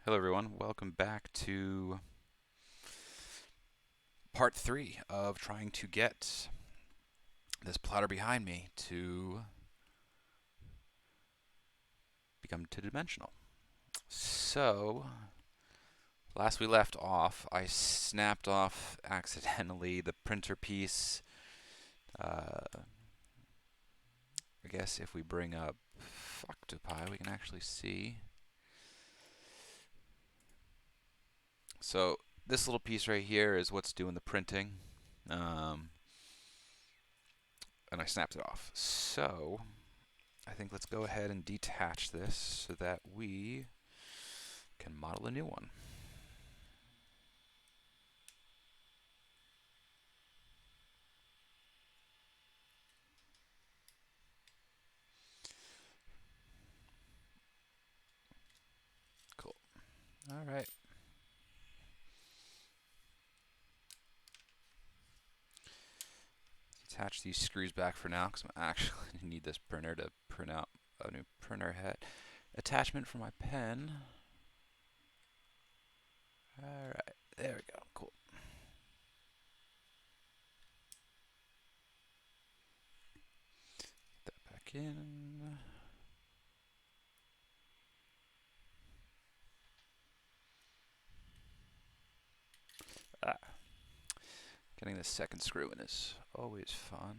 Hello everyone, welcome back to part 3 of trying to get this plotter behind me to become two-dimensional. So, last we left off, I snapped off accidentally the printer piece. I guess if we bring up Octopi, we can actually see. So, this little piece right here is what's doing the printing. And I snapped it off. So, I think let's go ahead and detach this so that we can model a new one. Cool. All right. Attach these screws back for now because I'm actually going to need this printer to print out a new printer head. Attachment for my pen. All right. There we go. Cool. Put that back in. Ah. Getting the second screw in is always fun.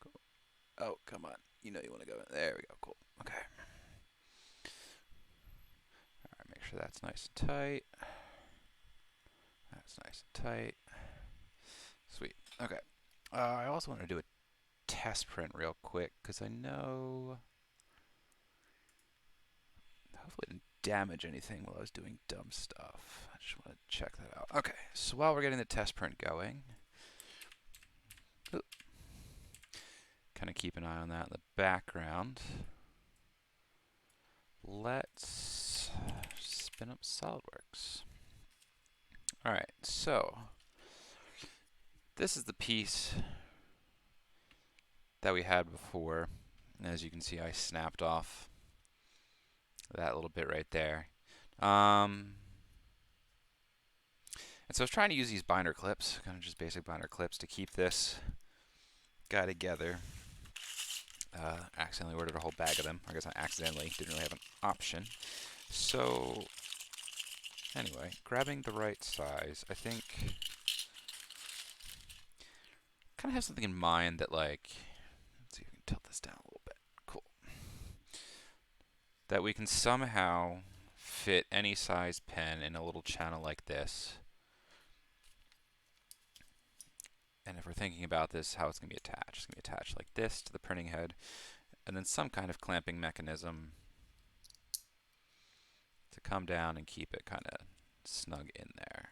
Cool. Oh, come on. You know you want to go in. There we go. Cool. Okay. All right. Make sure that's nice and tight. That's nice and tight. Sweet. Okay. I also want to do a test print real quick because I know hopefully I didn't damage anything while I was doing dumb stuff. I just want to check that out. Okay, so while we're getting the test print going, kind of keep an eye on that in the background. Let's spin up SolidWorks. All right, so this is the piece that we had before. And as you can see, I snapped off that little bit right there. And so I was trying to use these binder clips, kind of just basic binder clips, to keep this guy together. Accidentally ordered a whole bag of them. I guess I accidentally didn't really have an option. So, anyway, grabbing the right size, I think kind of have something in mind that, like, let's see if we can tilt this down a little bit. Cool. That we can somehow fit any size pen in a little channel like this. And if we're thinking about this, how it's going to be attached. It's going to be attached like this to the printing head, and then some kind of clamping mechanism to come down and keep it kind of snug in there.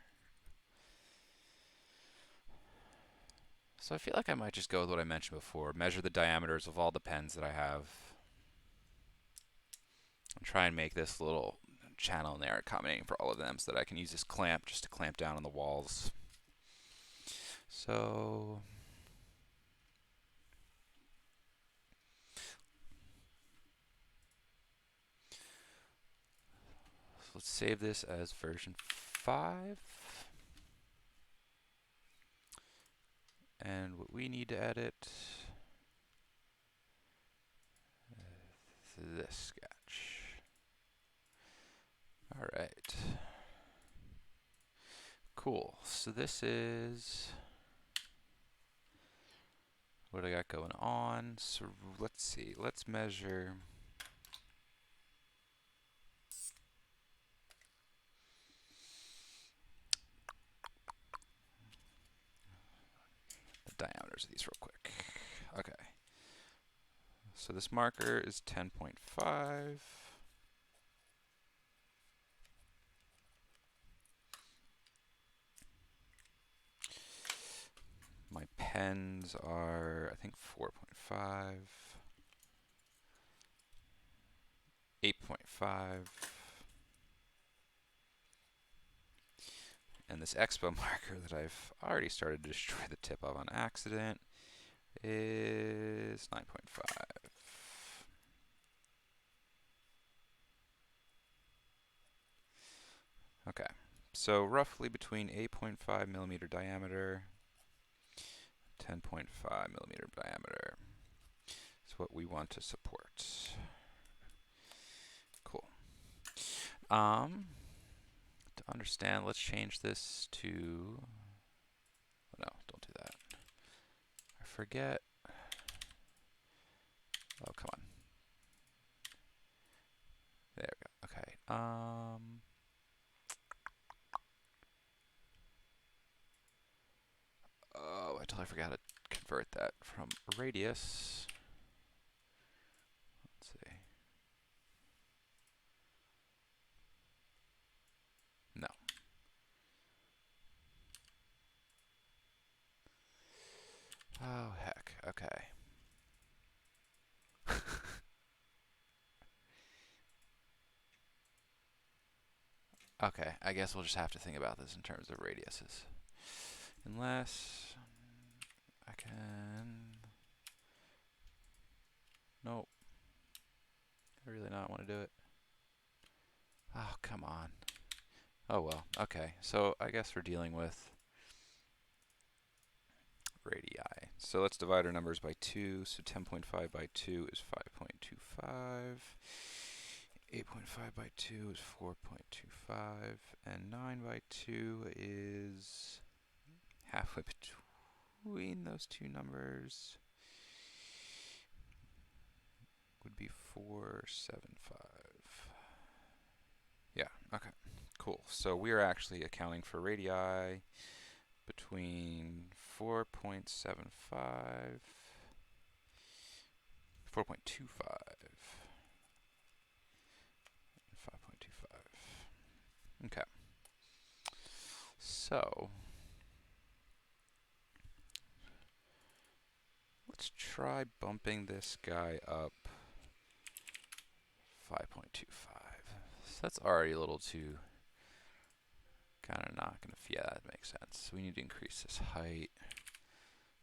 So I feel like I might just go with what I mentioned before, measure the diameters of all the pens that I have, and try and make this little channel in there accommodating for all of them so that I can use this clamp just to clamp down on the walls. So let's save this as version 5. And what we need to edit is this sketch. All right. Cool. So this is what I got going on. So let's see. Let's measure. The diameters of these real quick. Okay. So this marker is 10.5. My pens are, I think, 4.5, 8.5. And this Expo marker that I've already started to destroy the tip of on accident is 9.5. Okay, so roughly between 8.5 millimeter diameter, 10.5 millimeter diameter is what we want to support. Cool. To understand, let's change this to, oh no, don't do that. I forget. Oh, come on. There we go. Okay. Oh, I totally forgot to convert that from radius. Let's see. No. Oh, heck. Okay. Okay, I guess we'll just have to think about this in terms of radiuses. Unless I can... Nope. I really not want to do it. Oh, come on. Oh, well. Okay, so I guess we're dealing with radii. So let's divide our numbers by 2. So 10.5 by 2 is 5.25. 8.5 by 2 is 4.25. And 9 by 2 is halfway between those two numbers. Would be 475. Yeah, okay, cool. So we're actually accounting for radii between 4.75, 4.25, and 5.25. Okay. So let's try bumping this guy up 5.25. So that's already a little too kind of not going to, yeah, that makes sense. So we need to increase this height.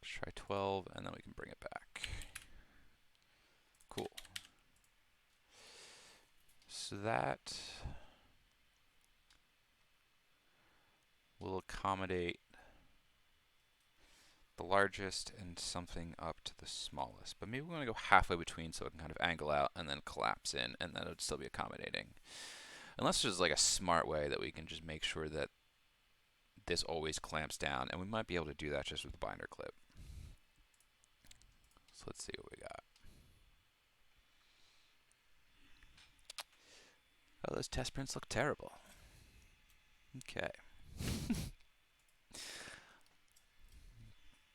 Let's try 12, and then we can bring it back. Cool. So that will accommodate the largest and something up to the smallest. But maybe we want to go halfway between so it can kind of angle out and then collapse in, and then it would still be accommodating. Unless there's like a smart way that we can just make sure that this always clamps down, and we might be able to do that just with the binder clip. So let's see what we got. Oh, those test prints look terrible. Okay.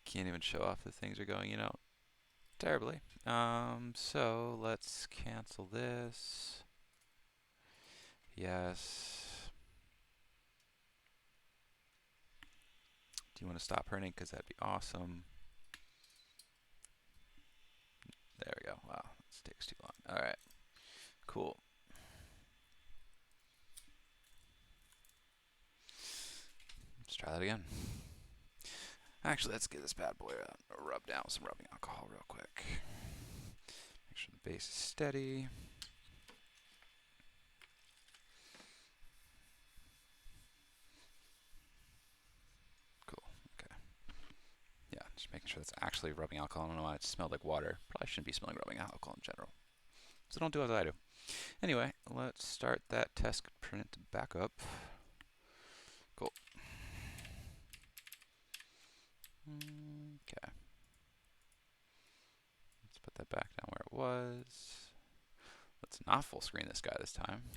Can't even show off that things are going, you know, terribly. So let's cancel this. Yes. Do you want to stop printing? Because that'd be awesome. There we go. Wow, this takes too long. All right, cool. Let's try that again. Actually, let's get this bad boy rub down with some rubbing alcohol real quick. Make sure the base is steady. Cool, okay. Yeah, just making sure that's actually rubbing alcohol. I don't know why it smelled like water. Probably shouldn't be smelling rubbing alcohol in general. So don't do as I do. Anyway, let's start that test print back up. Cool. Okay. Let's put that back down where it was. Let's not full screen this guy this time.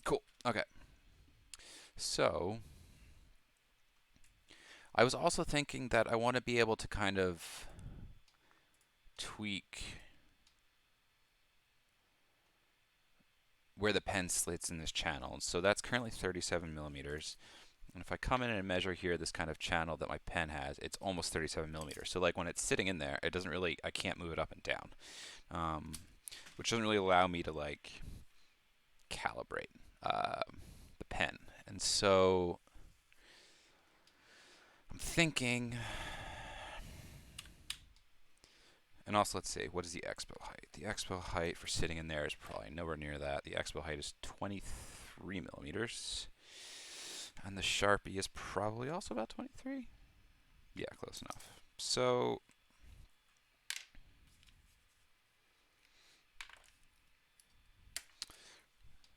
Cool. Okay. So I was also thinking that I want to be able to kind of tweak where the pen slits in this channel. So that's currently 37 millimeters. And if I come in and measure here this kind of channel that my pen has, it's almost 37 millimeters. So like when it's sitting in there, it doesn't really, I can't move it up and down, which doesn't really allow me to like calibrate the pen. And so I'm thinking And also, let's see, what is the expo height? The expo height for sitting in there is probably nowhere near that. The expo height is 23 millimeters. And the Sharpie is probably also about 23. Yeah, close enough. So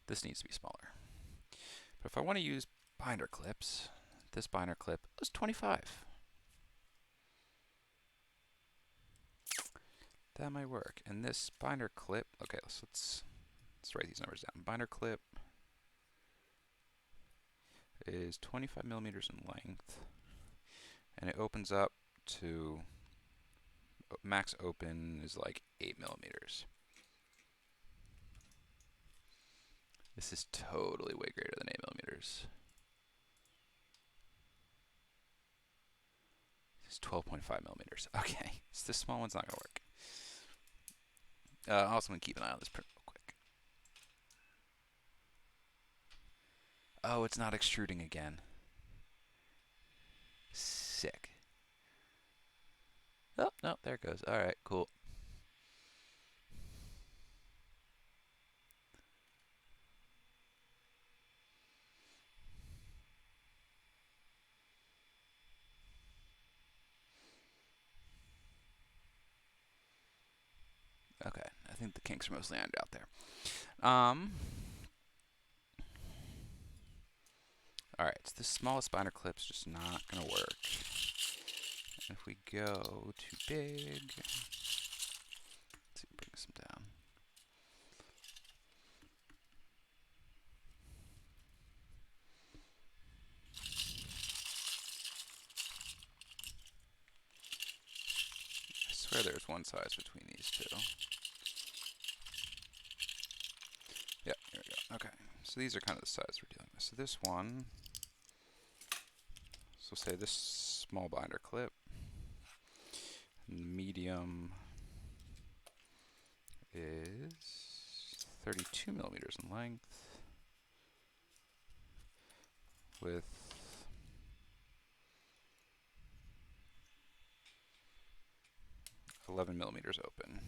this needs to be smaller. But if I want to use binder clips, this binder clip is 25. That might work. And this binder clip, okay, let's write these numbers down. Binder clip is 25 millimeters in length, and it opens up to max open is like 8 millimeters. This is totally way greater than 8 millimeters. This is 12.5 millimeters. Okay, so this small one's not going to work. Also, going to keep an eye on this print real quick. Oh, it's not extruding again. Sick. Oh, no, there it goes. All right, cool. Okay, I think the kinks are mostly ironed out there. Alright, so the smallest binder clip's just not going to work. And if we go too big, let's see, bring some down. I swear there's one size between these two. Yep, here we go. Okay, so these are kind of the size we're dealing with. So this one, so say this small binder clip, medium is 32 millimeters in length with 11 millimeters open.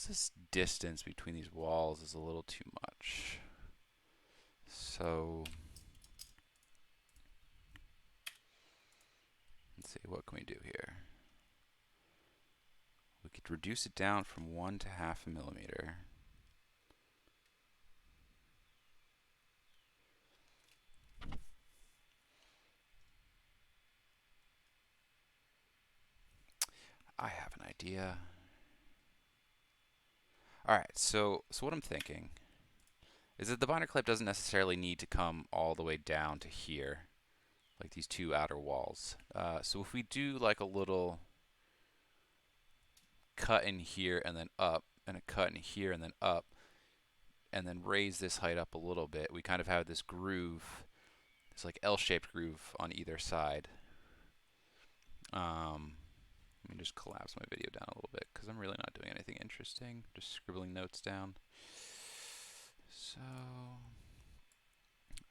This distance between these walls is a little too much. So let's see, what can we do here? We could reduce it down from 1 to half a millimeter. I have an idea. Alright, so what I'm thinking is that the binder clip doesn't necessarily need to come all the way down to here, like these two outer walls. So if we do like a little cut in here and then up, and a cut in here and then up, and then raise this height up a little bit, we kind of have this groove, this like L-shaped groove on either side. Let me just collapse my video down a little bit because I'm really not doing anything interesting, just scribbling notes down. So,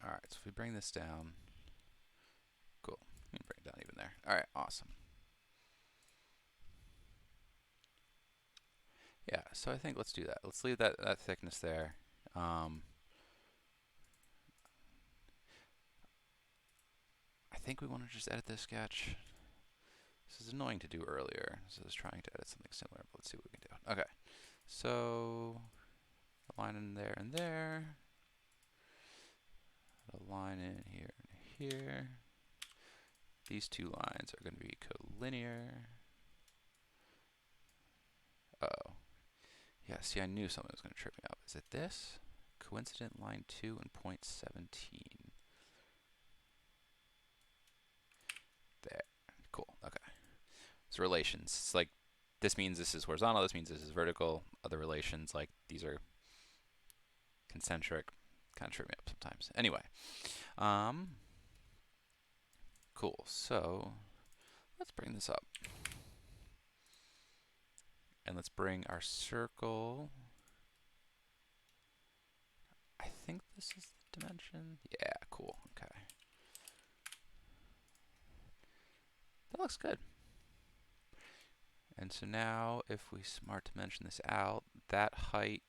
alright, so if we bring this down, cool, we can bring it down even there. Alright, awesome. Yeah, so I think let's do that. Let's leave that thickness there. I think we want to just edit this sketch. This is annoying to do earlier, so I was trying to edit something similar, but let's see what we can do. Okay, so a line in there and there, a line in here and here. These two lines are going to be collinear. Uh-oh. Yeah, see, I knew something was going to trip me up. Is it this? Coincident line 2 and point 17. There. Cool. Okay. So relations. It's like this means this is horizontal, this means this is vertical. Other relations, like these are concentric. Kind of trip me up sometimes. Anyway. Cool. So let's bring this up. And let's bring our circle. I think this is the dimension. Yeah, cool. Okay. That looks good. And so now if we smart dimension this out, that height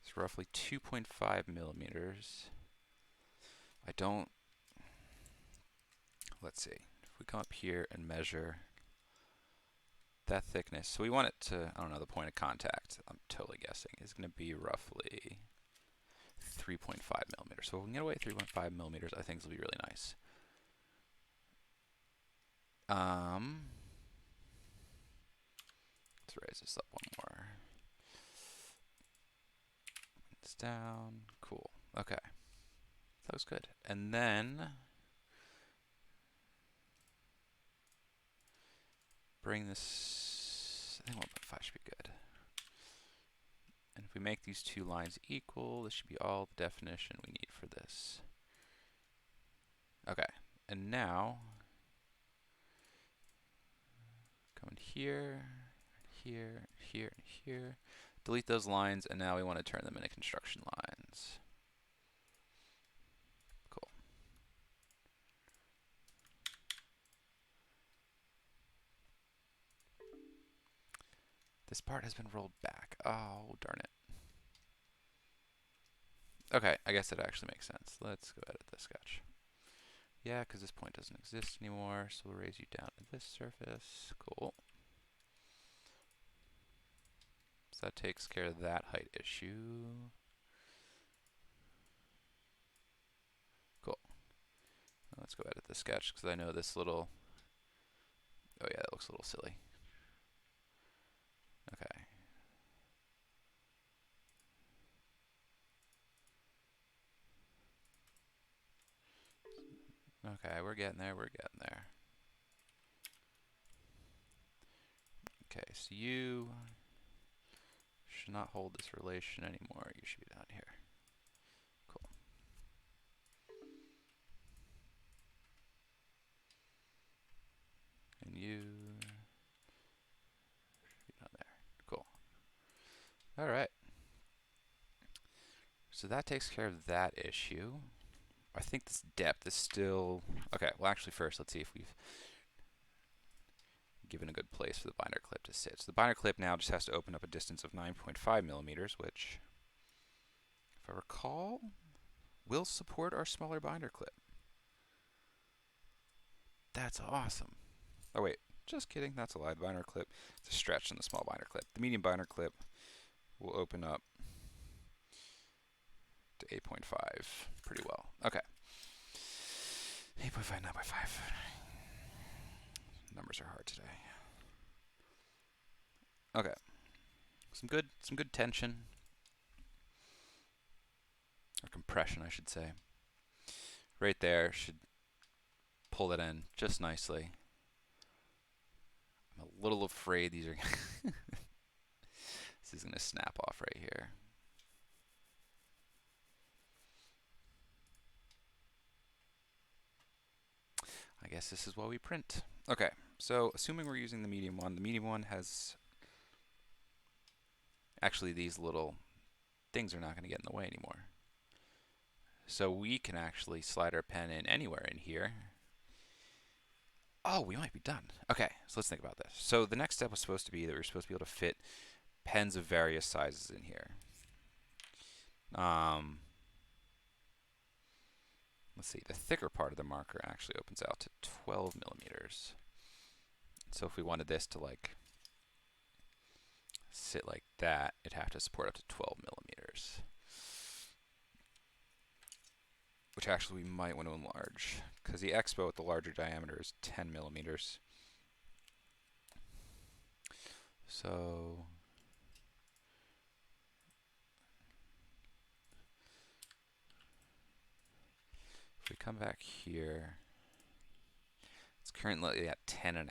is roughly 2.5 millimeters. I don't, let's see, if we come up here and measure that thickness, so we want it to, I don't know, the point of contact, I'm totally guessing, is going to be roughly 3.5 millimeters. So if we can get away 3.5 millimeters, I think this will be really nice. Let's raise this up one more. It's down. Cool. Okay. That was good. And then bring this, I think 1.5 should be good. And if we make these two lines equal, this should be all the definition we need for this. Okay. And now, come in here, here, here, and here. Delete those lines, and now we want to turn them into construction lines. Cool. This part has been rolled back. Oh, darn it. Okay, I guess it actually makes sense. Let's go edit this sketch. Yeah, because this point doesn't exist anymore, so we'll raise you down to this surface. Cool. So that takes care of that height issue. Cool. Now let's go edit the sketch, because I know this little... Oh yeah, that looks a little silly. Okay. Okay, we're getting there, we're getting there. Okay, so you should not hold this relation anymore. You should be down here. Cool. And you should be down there. Cool. All right. So that takes care of that issue. I think this depth is still... Okay, well actually first let's see if we've given a good place for the binder clip to sit. So the binder clip now just has to open up a distance of 9.5 millimeters, which, if I recall, will support our smaller binder clip. That's awesome. Oh wait, just kidding, that's a lie. The binder clip, it's a stretch in the small binder clip. The medium binder clip will open up to 8.5 pretty well. Okay. 8.5, 9.5. Numbers are hard today. Okay. Some good tension. Or compression, I should say. Right there should pull it in just nicely. I'm a little afraid these are this is going to snap off right here. I guess this is what we print. Okay, so assuming we're using the medium one has actually these little things are not going to get in the way anymore. So we can actually slide our pen in anywhere in here. Oh, we might be done. Okay, so let's think about this. So the next step was supposed to be that we were supposed to be able to fit pens of various sizes in here. Let's see, the thicker part of the marker actually opens out to 12 millimeters. So if we wanted this to like sit like that, it'd have to support up to 12 millimeters. Which actually we might want to enlarge, because the Expo with the larger diameter is 10 millimeters. So if we come back here, it's currently at 10.5.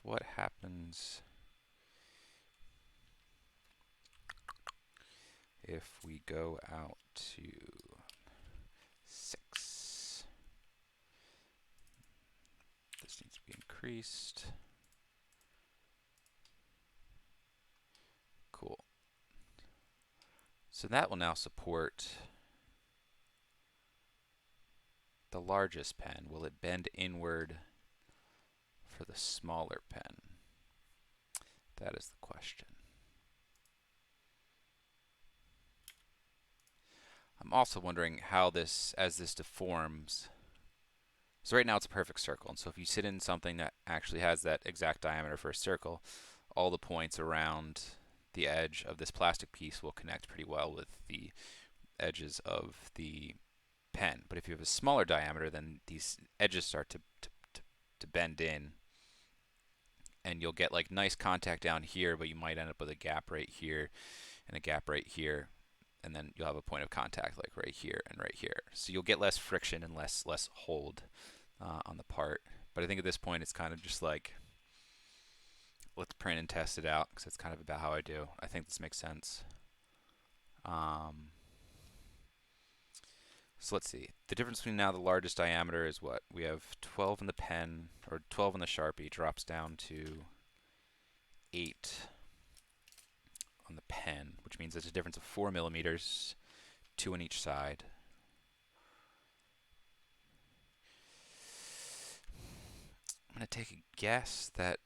What happens if we go out to 6? This needs to be increased. Cool. So that will now support the largest pen. Will it bend inward for the smaller pen? That is the question. I'm also wondering how this, as this deforms. So right now it's a perfect circle, and so if you sit in something that actually has that exact diameter for a circle, all the points around the edge of this plastic piece will connect pretty well with the edges of the pen. But if you have a smaller diameter, then these edges start to bend in, and you'll get like nice contact down here, but you might end up with a gap right here and a gap right here, and then you'll have a point of contact like right here and right here. So you'll get less friction and less hold on the part. But I think at this point it's kind of just like, let's print and test it out, because that's kind of about how I do. I think this makes sense. So let's see. The difference between now the largest diameter is what? We have 12 in the pen, or 12 in the Sharpie, drops down to 8 on the pen, which means there's a difference of 4 millimeters, 2 on each side. I'm going to take a guess that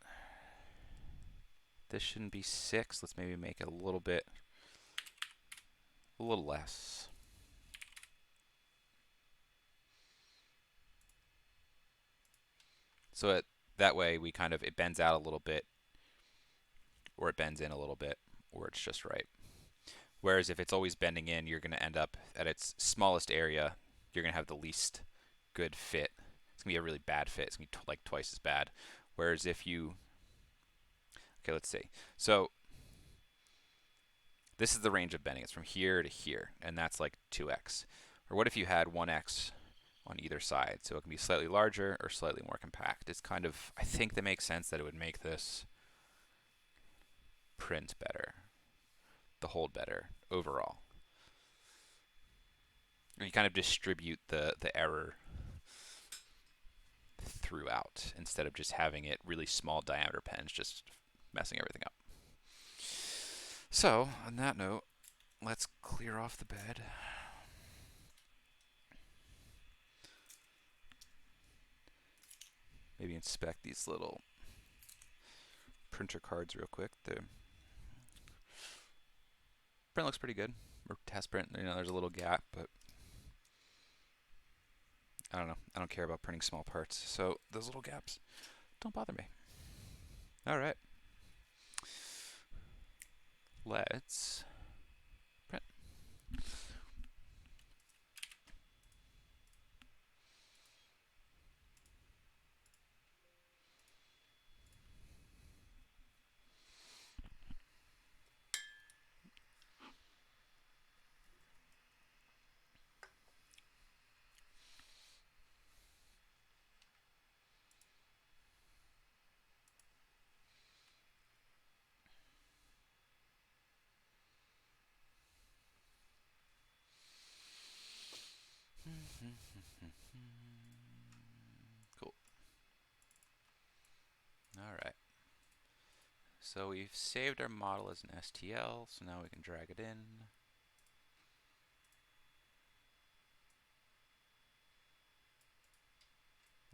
this shouldn't be 6. Let's maybe make it a little less. So that way we kind of, it bends out a little bit, or it bends in a little bit, or it's just right. Whereas if it's always bending in, you're going to end up at its smallest area, you're going to have the least good fit. It's going to be a really bad fit. It's going to be like twice as bad. Whereas if you, okay, let's see. So this is the range of bending. It's from here to here, and that's like 2x. Or what if you had 1x on either side? So it can be slightly larger or slightly more compact. It's kind of, I think that makes sense that it would make this print better, the hold better overall. You kind of distribute the error throughout instead of just having it really small diameter pens just messing everything up. So, on that note, let's clear off the bed. Maybe inspect these little printer cards real quick. The print looks pretty good. Or test print, you know, there's a little gap, but I don't know. I don't care about printing small parts, so those little gaps don't bother me. All right. Let's print. Cool. All right. So we've saved our model as an STL, so now we can drag it in.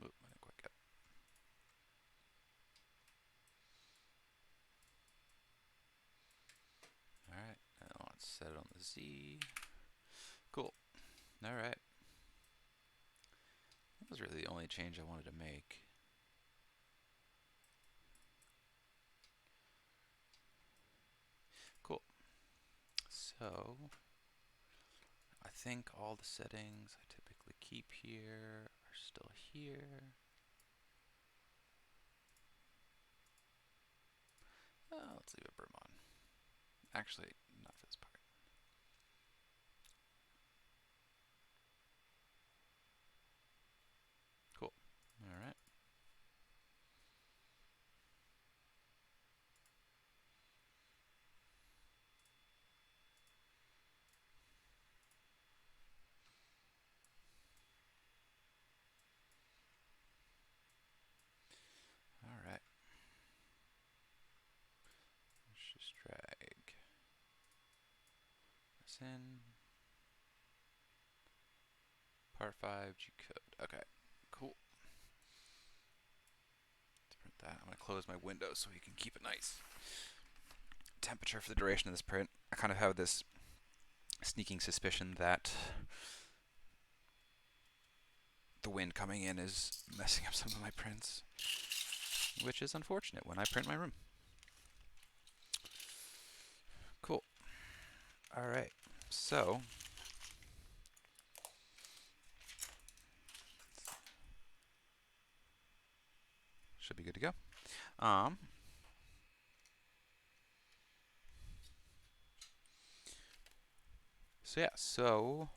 Oop, I didn't quite get it. All right, now let's set it on the Z. Cool. All right. That was really the only change I wanted to make. Cool. So I think all the settings I typically keep here are still here. Let's leave a berm on. Actually, not for this part. Cool. All right. All right. Let's just drag this in. Part 5 G code. Okay, cool. Let's print about that. I'm going to close my window so we can keep it nice. Temperature for the duration of this print. I kind of have this sneaking suspicion that the wind coming in is messing up some of my prints, which is unfortunate when I print my room. Cool. All right. So should be good to go. So yeah, so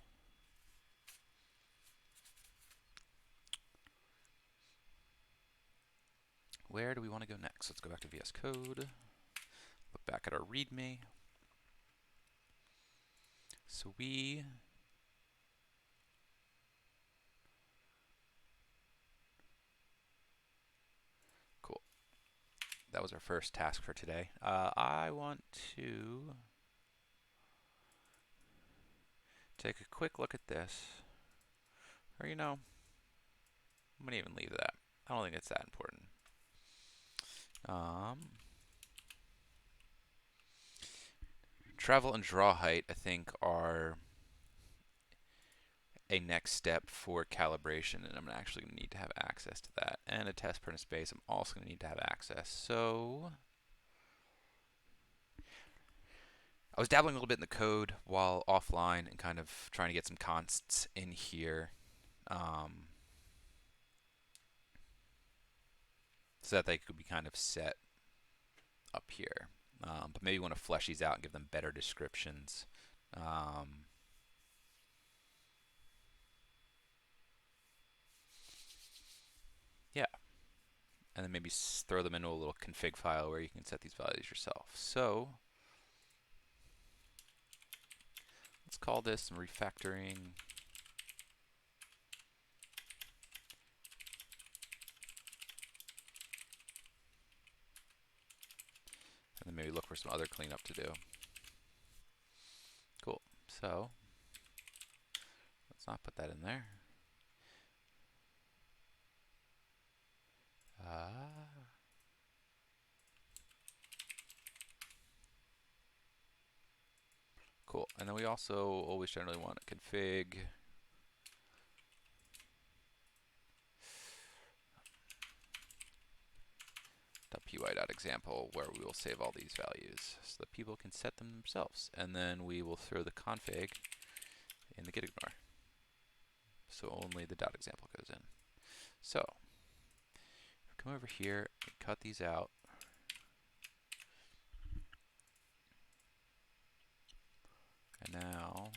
where do we want to go next? Let's go back to VS Code, look back at our README. So cool. That was our first task for today. I want to take a quick look at this. Or, you know, I'm going to even leave that. I don't think it's that important. Travel and draw height, I think, are a next step for calibration, and I'm actually going to need to have access to that. And a test print of space, I'm also going to need to have access. So I was dabbling a little bit in the code while offline and kind of trying to get some consts in here, so that they could be kind of set up here. But maybe want to flesh these out and give them better descriptions. Yeah. And then maybe throw them into a little config file where you can set these values yourself. So let's call this some refactoring. And then maybe look for some other cleanup to do. Cool. So let's not put that in there. Cool. And then we also always generally want a config .py.example where we will save all these values so that people can set them themselves. And then we will throw the config in the git ignore. So only the .example goes in. So come over here and cut these out. And now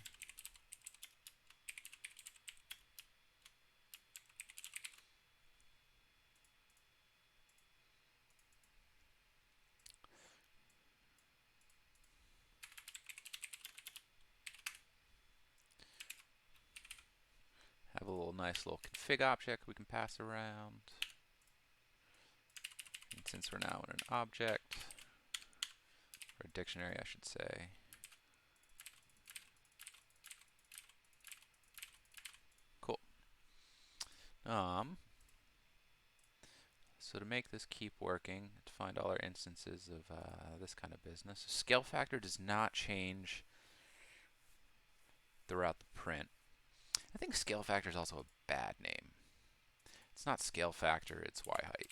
have a nice little config object we can pass around. And since we're now in an object, or a dictionary I should say, cool. So to make this keep working, to find all our instances of this kind of business, scale factor does not change throughout the print. I think scale factor is also a bad name. It's not scale factor, it's y height.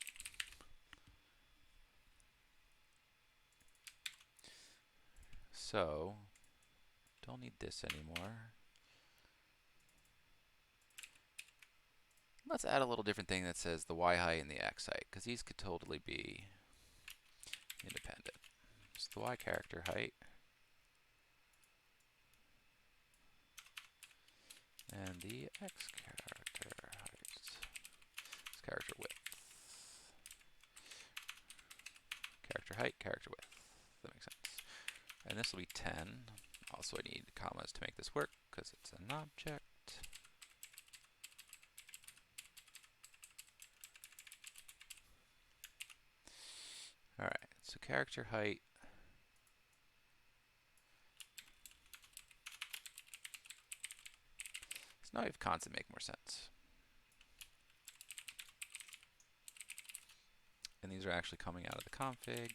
So, don't need this anymore. Let's add a little different thing that says the y height and the x height, because these could totally be independent. So the y character height and the x character height. It's character width. Character height, character width. That makes sense. And this will be 10. Also, I need commas to make this work because it's an object. Alright, so character height. So now we have cons that make more sense. and these are actually coming out of the config.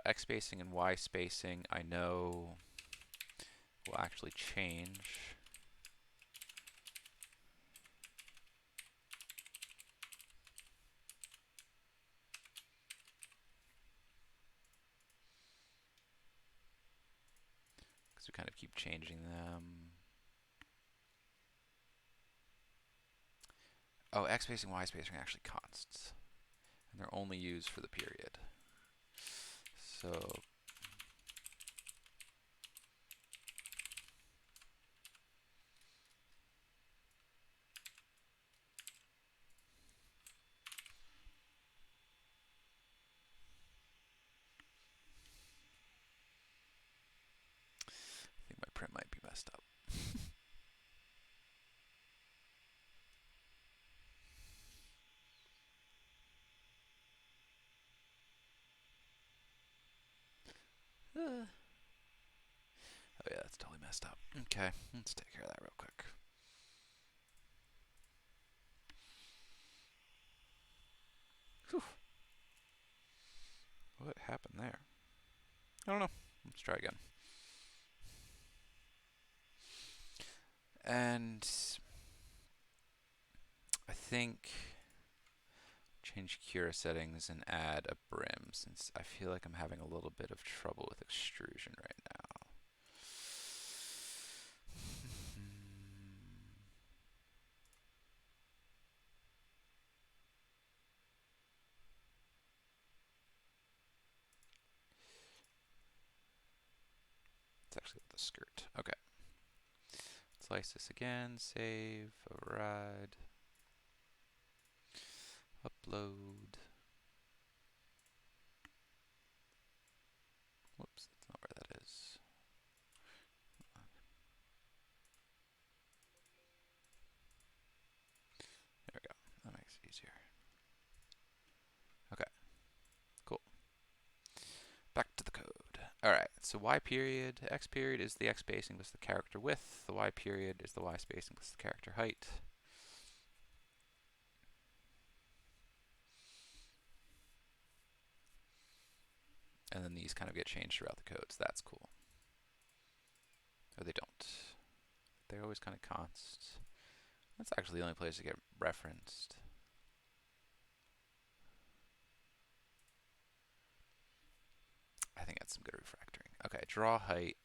X spacing and Y spacing, I know will actually change. Because we kind of keep changing them. Oh, X spacing, Y spacing are actually constants. And they're only used for the period. So I think my print might be messed up. Oh yeah, that's totally messed up. Okay, let's take care of that real quick. Whew. What happened there? I don't know. Let's try again. And I think change Cura settings and add a brim, since I feel like I'm having a little bit of trouble with extrusion right now. It's actually with the skirt. Okay. Slice this again, save, override, upload. Whoops, that's not where that is. There we go. That makes it easier. Okay, cool. Back to the code. Alright, so Y period, X period is the X spacing plus the character width. The Y period is the Y spacing plus the character height. And then these kind of get changed throughout the code, so that's cool. Or they don't. They're always kind of const. That's actually the only place to get referenced. I think that's some good refactoring. Okay, draw height.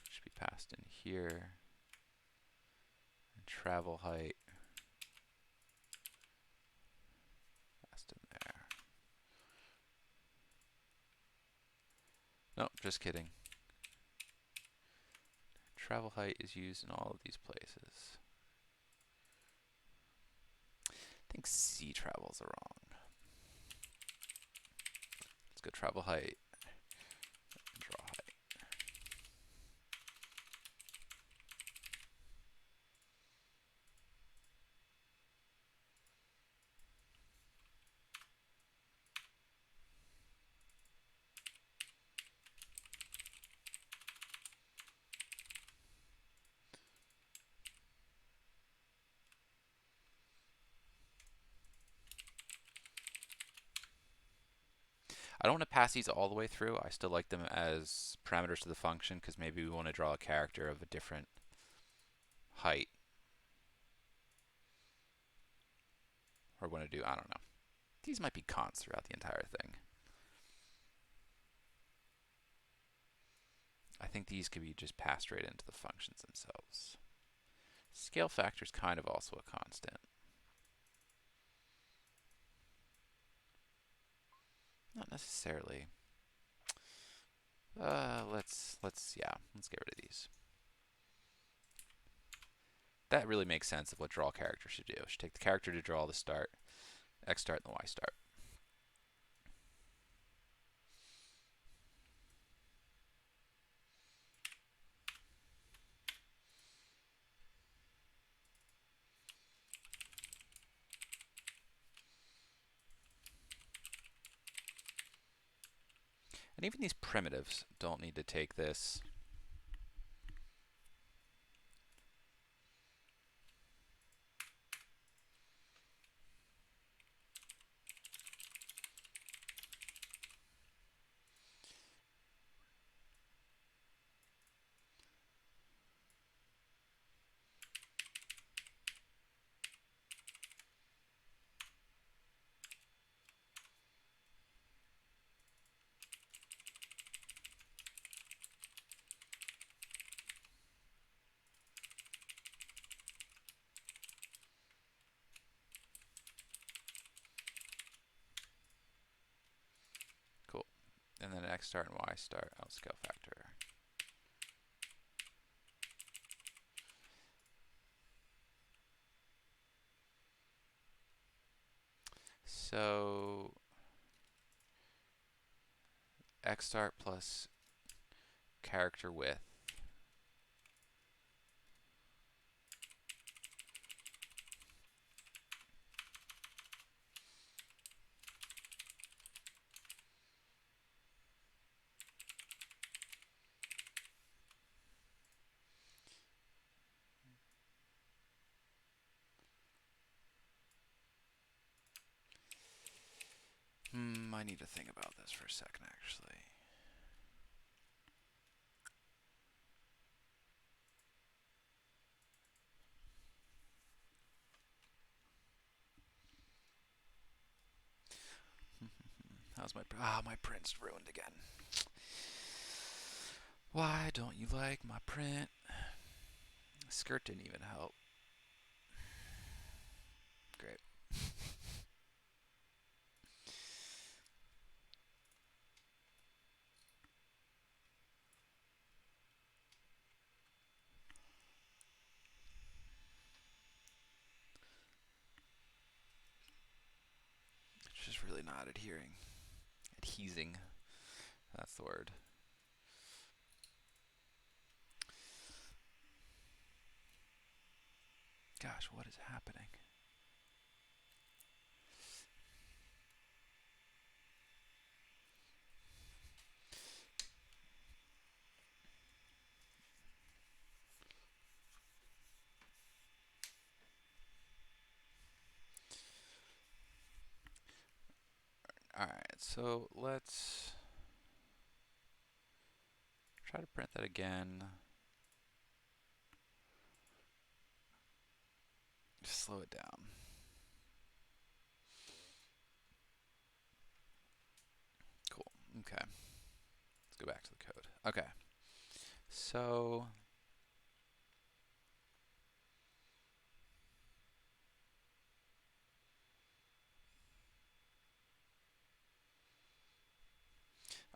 Should be passed in here. And travel height. Passed in there. Nope, just kidding. Travel height is used in all of these places. I think C travels are wrong. Let's go travel height. Draw height. I don't want to pass these all the way through. I still like them as parameters to the function because maybe we want to draw a character of a different height. Or want to do, I don't know. These might be consts throughout the entire thing. I think these could be just passed right into the functions themselves. Scale factor is kind of also a constant. Not necessarily. Let's get rid of these. That really makes sense of what draw character should do. It should take the character to draw the start, X start, and the Y start. And even these primitives don't need to take this. Cool. And then X star and Y star out scale factor. So X start plus character width. I need to think about this for a second, actually. How's my print's ruined again. Why don't you like my print? Skirt didn't even help. Great. It's just really not adhering. Adhesing. That's the word. Gosh, what is happening? Alright, so let's try to print that again. Just slow it down. Cool. Okay. Let's go back to the code. Okay. So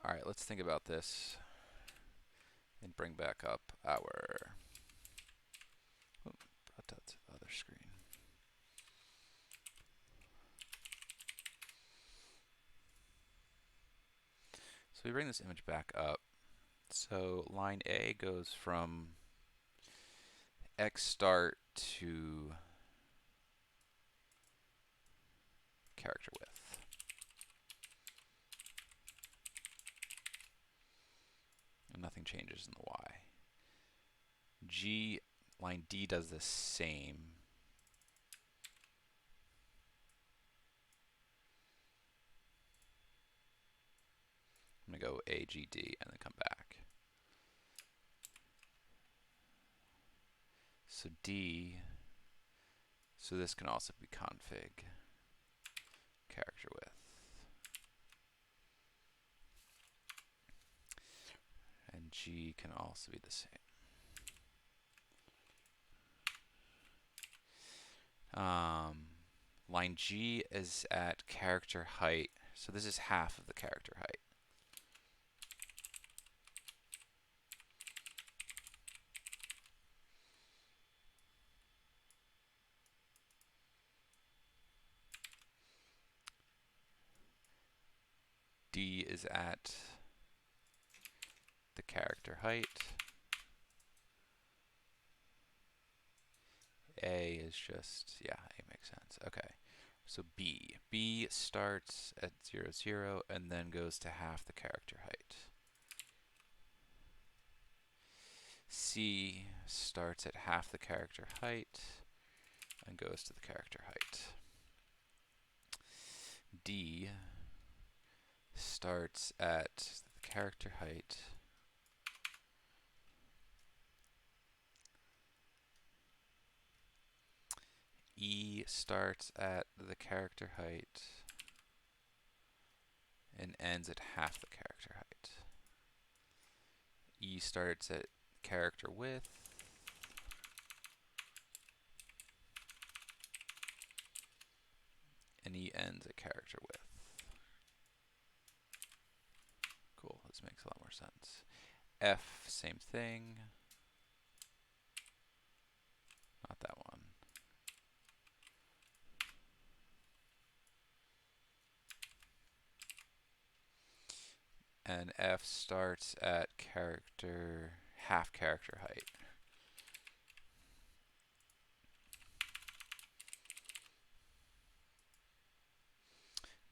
alright, let's think about this and bring back up our brought that to the other screen. So we bring this image back up. So line A goes from X start to character width. And nothing changes in the Y. Line D does the same. I'm going to go A, G, D, and then come back. So D, so this can also be config character width. And G can also be the same. Line G is at character height, so this is half of the character height. D is at the character height. A is just, yeah, A makes sense. Okay. So B. B starts at 0, 0, and then goes to half the character height. C starts at half the character height and goes to the character height. D starts at the character height E starts at the character height and ends at half the character height. E starts at character width and E ends at character width. Cool, this makes a lot more sense. F, same thing. Not that one. And F starts at half character height.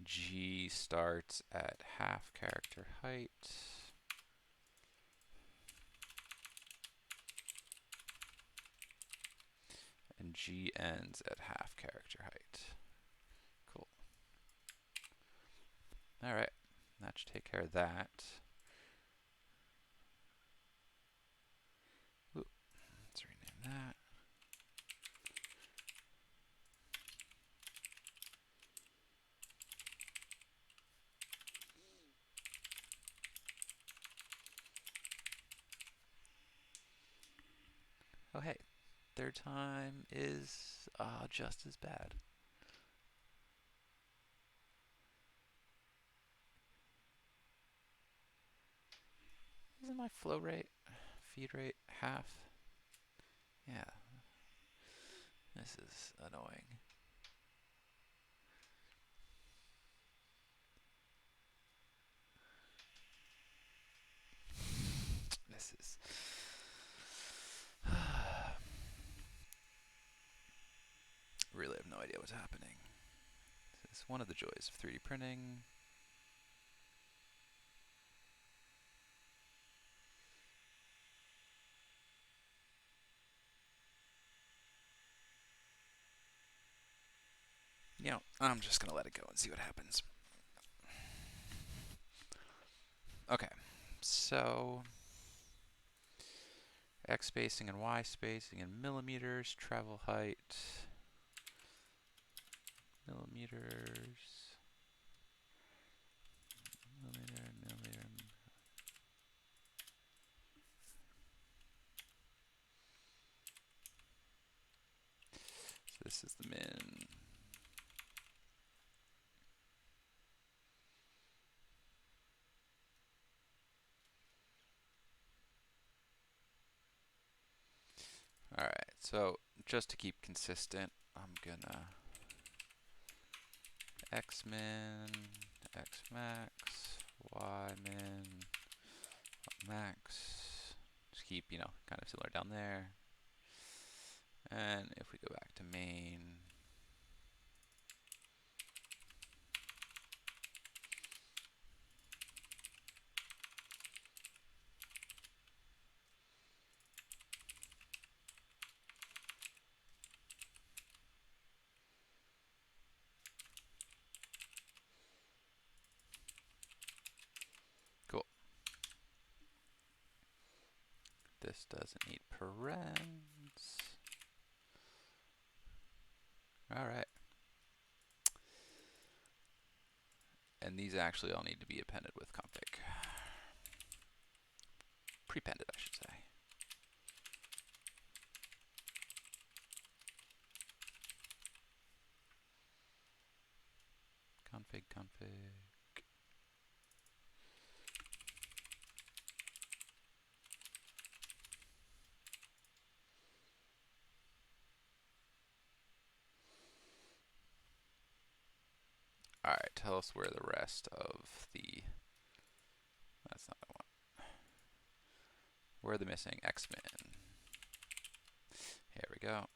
G starts at half character height. And G ends at half character height. Cool. All right, that should take care of that. Ooh, let's rename that. Oh, hey, third time is just as bad. Isn't my flow rate, feed rate half? Yeah, this is annoying. This is... really have no idea what's happening. This is one of the joys of 3D printing. You know, I'm just going to let it go and see what happens. Okay, so X spacing and Y spacing in millimeters, travel height, millimeters, millimeter. So this is the min. All right, so just to keep consistent, I'm gonna X min, X max, Y min, max. Just keep, kind of similar down there. And if we go back to main, cool. This doesn't need parens. All right. And these actually all need to be appended with config. Prepended, I should say. Config. All right, tell us where the rest of the, that's not what I want. Where are the missing X-Men? Here we go.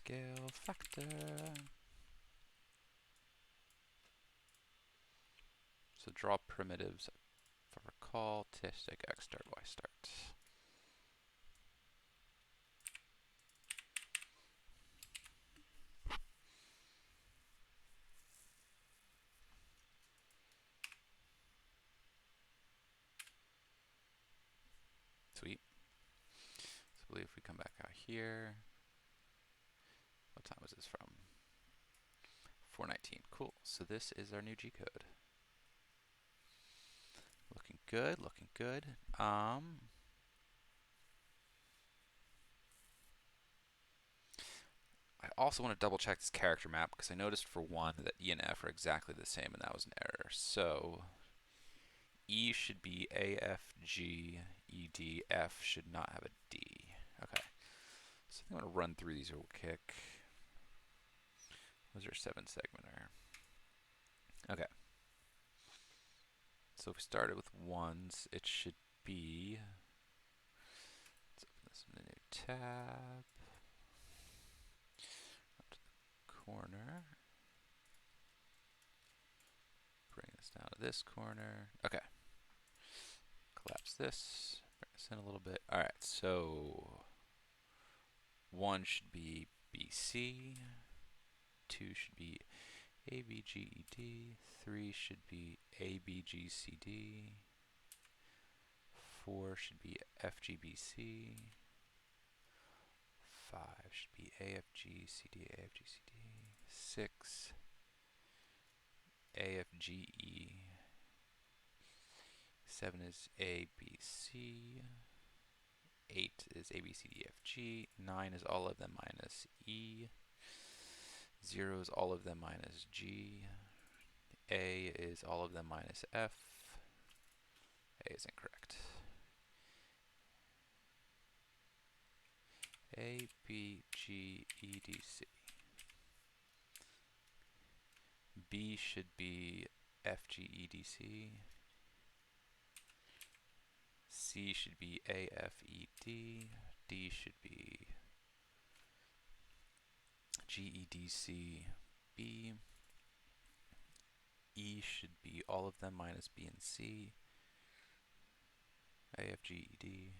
scale factor. So draw primitives, if I recall, take x start, y start. Sweet. So I believe if we come back out here, what time was this from? 4:19. Cool. So this is our new G code. Looking good, looking good. I also want to double check this character map because I noticed for one that E and F are exactly the same, and that was an error. So E should be A, F, G, E, D. F should not have a D. Okay. So I'm going to run through these real quick. Those are 7-segmenter. Okay. So if we started with ones, it should be, let's open this in a new tab, up to the corner, bring this down to this corner. Okay. Collapse this, bring this in a little bit. All right, so 1 should be BC, 2 should be ABGED, 3 should be ABGCD, 4 should be FGBC, 5 should be AFGCD, AFGCD, 6 AFGE, 7 is ABC, 8 is ABCDFG, 9 is all of them minus E, 0 is all of them minus G, A is all of them minus F, A is incorrect. A, B, G, E, D, C. B should be F, G, E, D, C. C should be A, F, E, D. D should be G, E, D, C, B. E should be all of them minus B and C. A, F, G, E, D.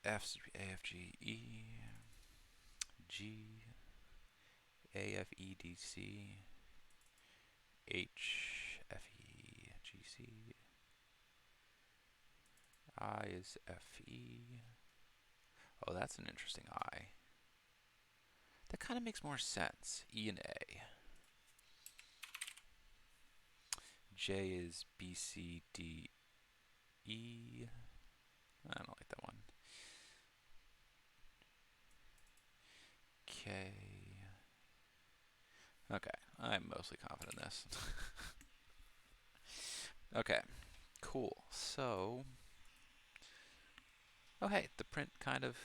F should be A, F, G, E. G, A, F, E, D, C. H, F, E, G, C. I is F, E. Oh, that's an interesting I. That kind of makes more sense. E and A. J is B, C, D, E. I don't like that one. K. Okay, I'm mostly confident in this. Okay, cool. So, oh hey, the print kind of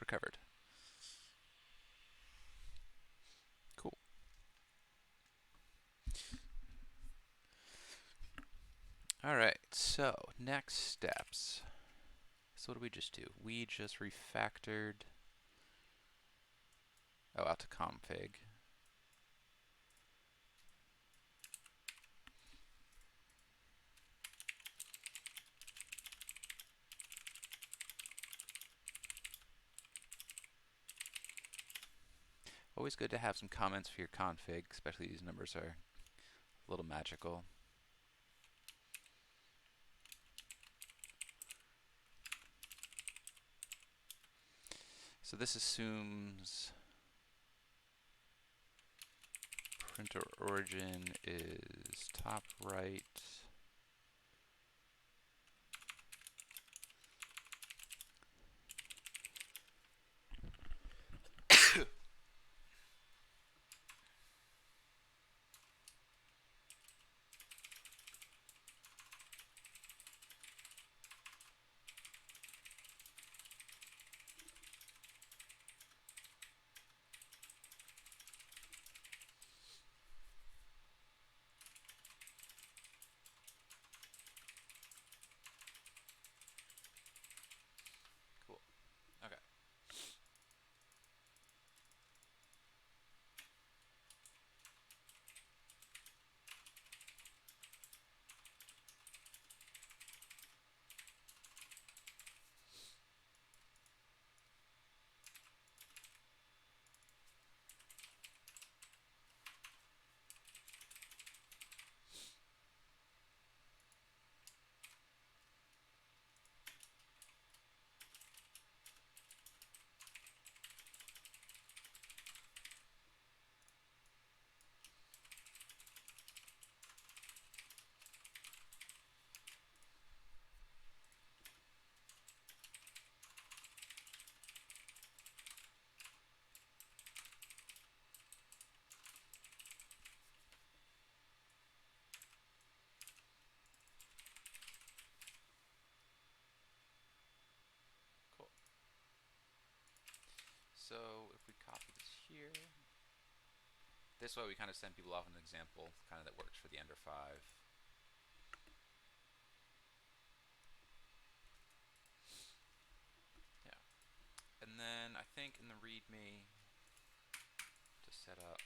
recovered. Cool. Alright, so next steps. So what did we just do? We just refactored, out to config. Always good to have some comments for your config, especially these numbers are a little magical. So this assumes printer origin is top right. so if we copy this here, this way we kind of send people off an example kind of that works for the Ender 5. Yeah. And then I think in the README to set up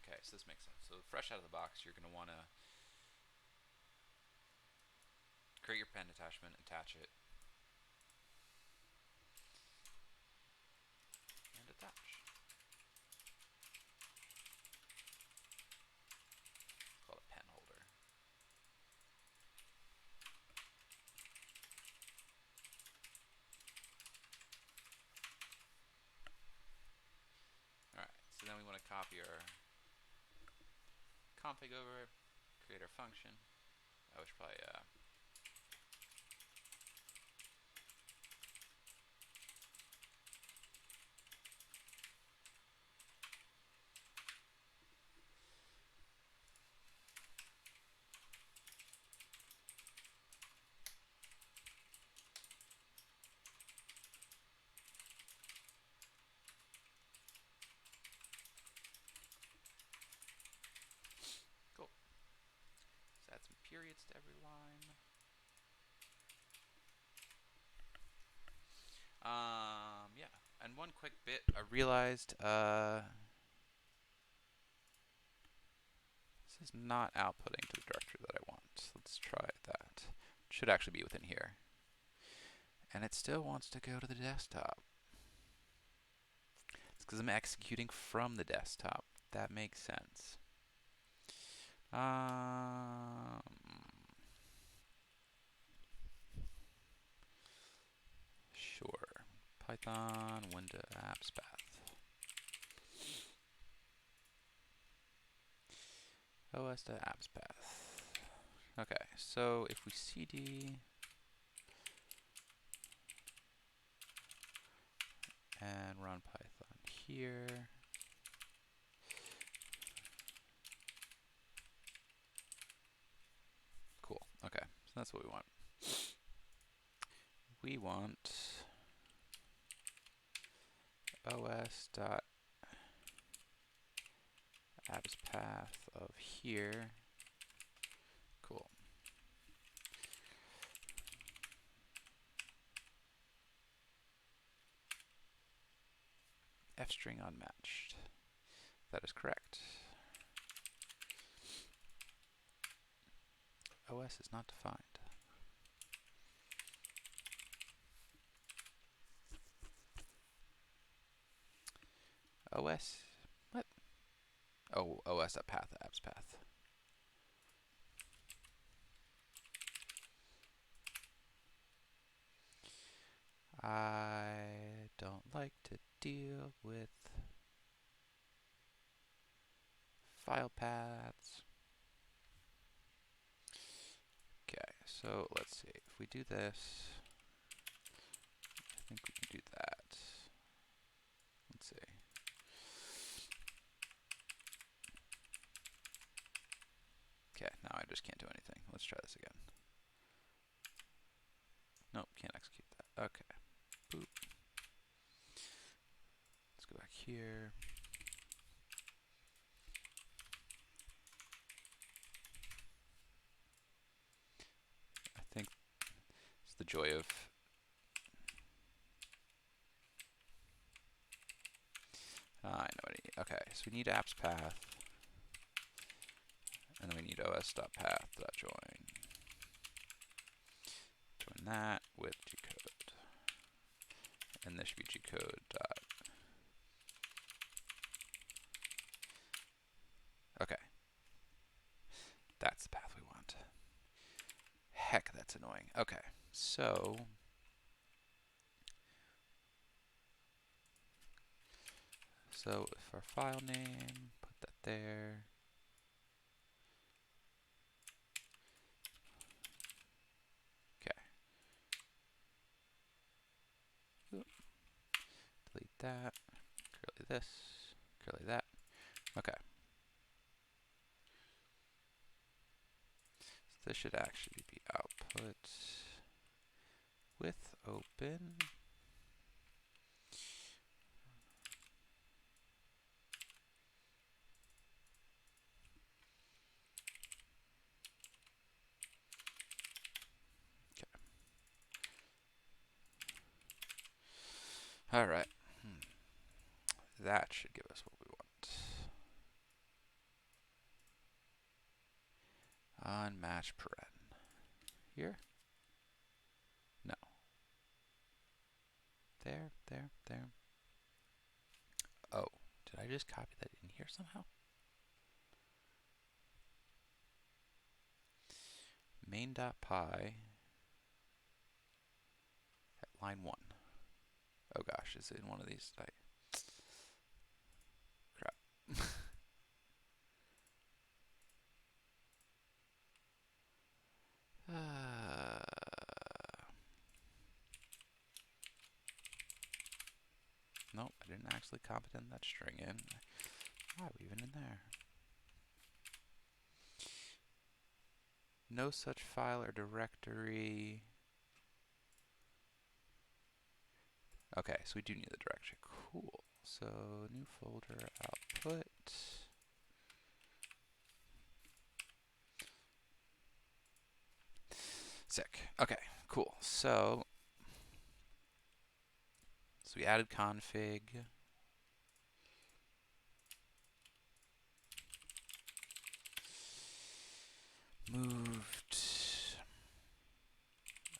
okay, so this makes sense. So fresh out of the box, you're going to want to create your pen attachment, attach it, and attach. It's called a pen holder. Alright, so then we want to copy our config over, create our function. I should probably cool. So add some periods to every line. Yeah. And one quick bit, I realized this is not outputting to the directory that I want. Let's try that. It should actually be within here. And it still wants to go to the desktop. It's because I'm executing from the desktop. That makes sense. Sure. Python window apps path. OS to apps path. Okay, so if we cd and run Python here, cool. Okay, so that's what we want. We want os.appspath of here. Cool. F-string unmatched. That is correct. OS is not defined. OS, what? Oh, os.path, apps path. I don't like to deal with file paths. Okay, so let's see. If we do this, I think we can do that. Let's see. Okay, now I just can't do anything. Let's try this again. Nope, can't execute that. Okay. Boop. Let's go back here. I think it's the joy of I know what I need. Okay, so we need apps path, and then we need os.path.join. Join that with gcode, and this should be gcode. Okay, Heck, that's annoying. Okay, so if our file name, put that there. Okay. Oop. Delete that. Curly this. Curly that. Okay. So this should actually be output with open. All right. That should give us what we want. Unmatched paren. Here? No. There, there, there. Oh, did I just copy that in here somehow? Main.py at line 1. Oh gosh, is it in one of these? Crap. Nope, I didn't actually copy that string in. Why are we even in there? No such file or directory. Okay, so we do need the directory. Cool. So new folder output. Sick. Okay, cool. So we added config. Moved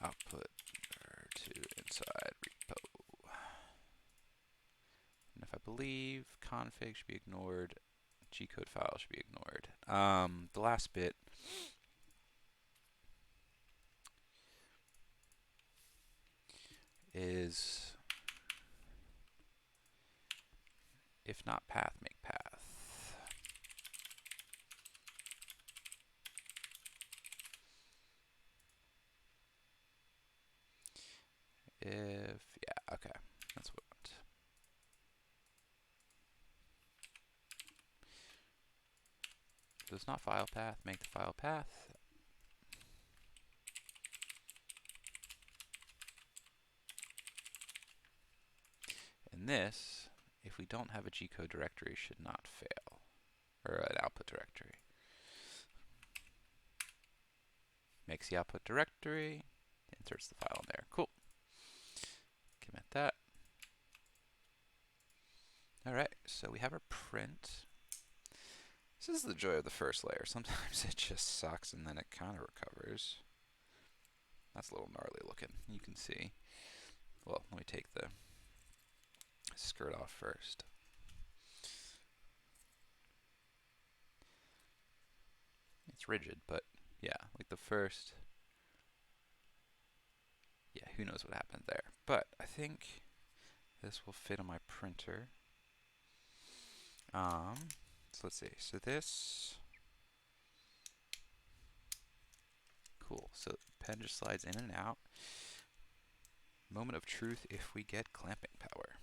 output to inside repo. And if I believe config should be ignored, G-code file should be ignored. The last bit is if not path, make path. If, yeah, okay, that's what I want. So it's not file path, make the file path. And this, if we don't have a G-code directory, should not fail, or an output directory. Makes the output directory, inserts the file in there. Cool. Commit that. All right, so we have our print. This is the joy of the first layer. Sometimes it just sucks and then it kind of recovers. That's a little gnarly looking, you can see. Well, let me take the skirt off first. It's rigid, but yeah, like the first, yeah, who knows what happened there. But I think this will fit on my printer. So let's see, so this, cool, so pen just slides in and out. Moment of truth if we get clamping power.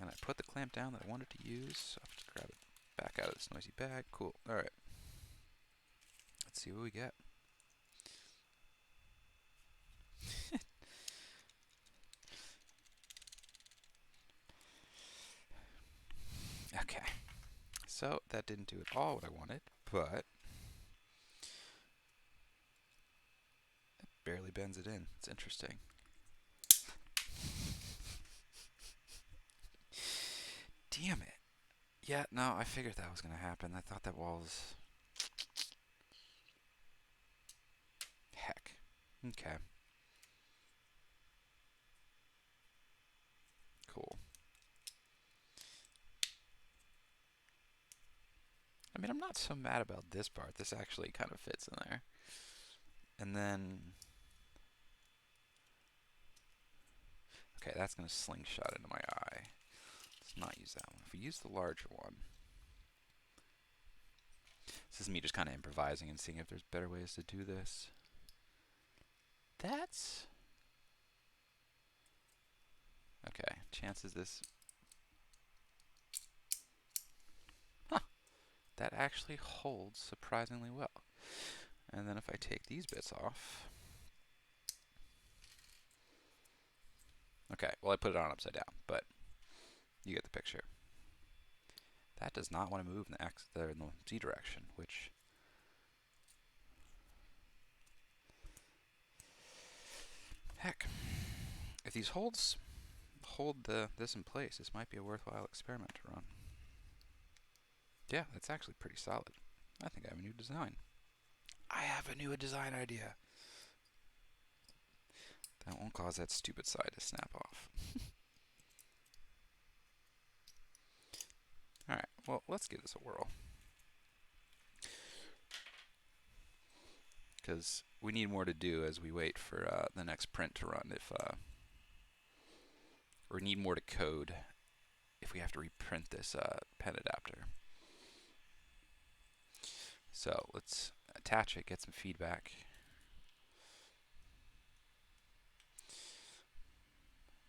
And I put the clamp down that I wanted to use, so I have to grab it back out of this noisy bag. Cool, alright. Let's see what we get. Okay, so that didn't do at all what I wanted, but it barely bends it in. It's interesting. Damn it. Yeah, no, I figured that was going to happen. I thought that was... Heck. Okay. Cool. I mean, I'm not so mad about this part. This actually kind of fits in there. And then, okay, that's going to slingshot into my eye. Let's not use that one. If we use the larger one, this is me just kind of improvising and seeing if there's better ways to do this. That's... okay, chances this... huh, that actually holds surprisingly well. And then if I take these bits off... okay, well I put it on upside down, but you get the picture. That does not want to move in the X, in the Z direction, which... heck, if these holds hold this in place, this might be a worthwhile experiment to run. Yeah, that's actually pretty solid. I think I have a new design. I have a new design idea. That won't cause that stupid side to snap off. Alright, well, let's give this a whirl. Because we need more to do as we wait for the next print to run. Or need more to code if we have to reprint this pen adapter. So let's attach it, get some feedback.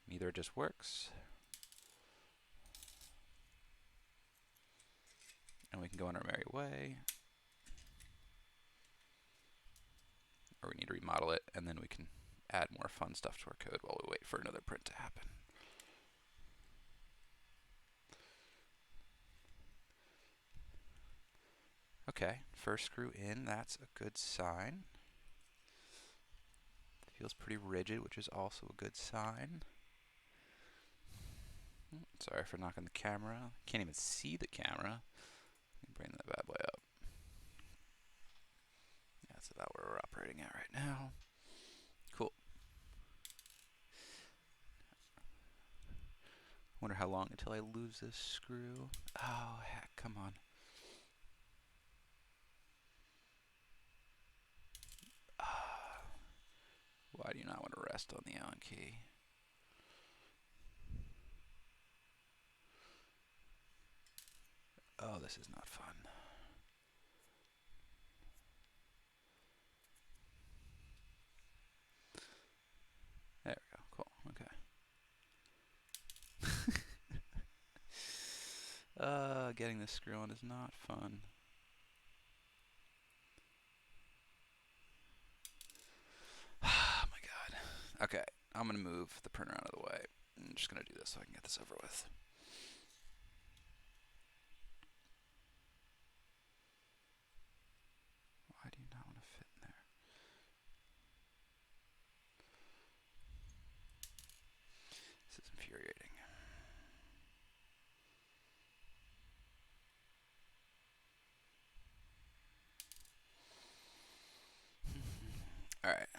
Either it just works, and we can go on our merry way, or we need to remodel it, and then we can add more fun stuff to our code while we wait for another print to happen. Okay, first screw in, that's a good sign. Feels pretty rigid, which is also a good sign. Sorry for knocking the camera. Can't even see the camera. Let me bring that bad boy up. Yeah, that's about where we're operating at right now. Cool. Wonder how long until I lose this screw. Oh, heck, come on. Why do you not want to rest on the Allen key? Oh, this is not fun. There we go. Cool. Okay. Getting this screw on is not fun. Oh my god. Okay, I'm gonna move the printer out of the way. I'm just gonna do this so I can get this over with. Why do you not want to fit in there? This is infuriating. Alright,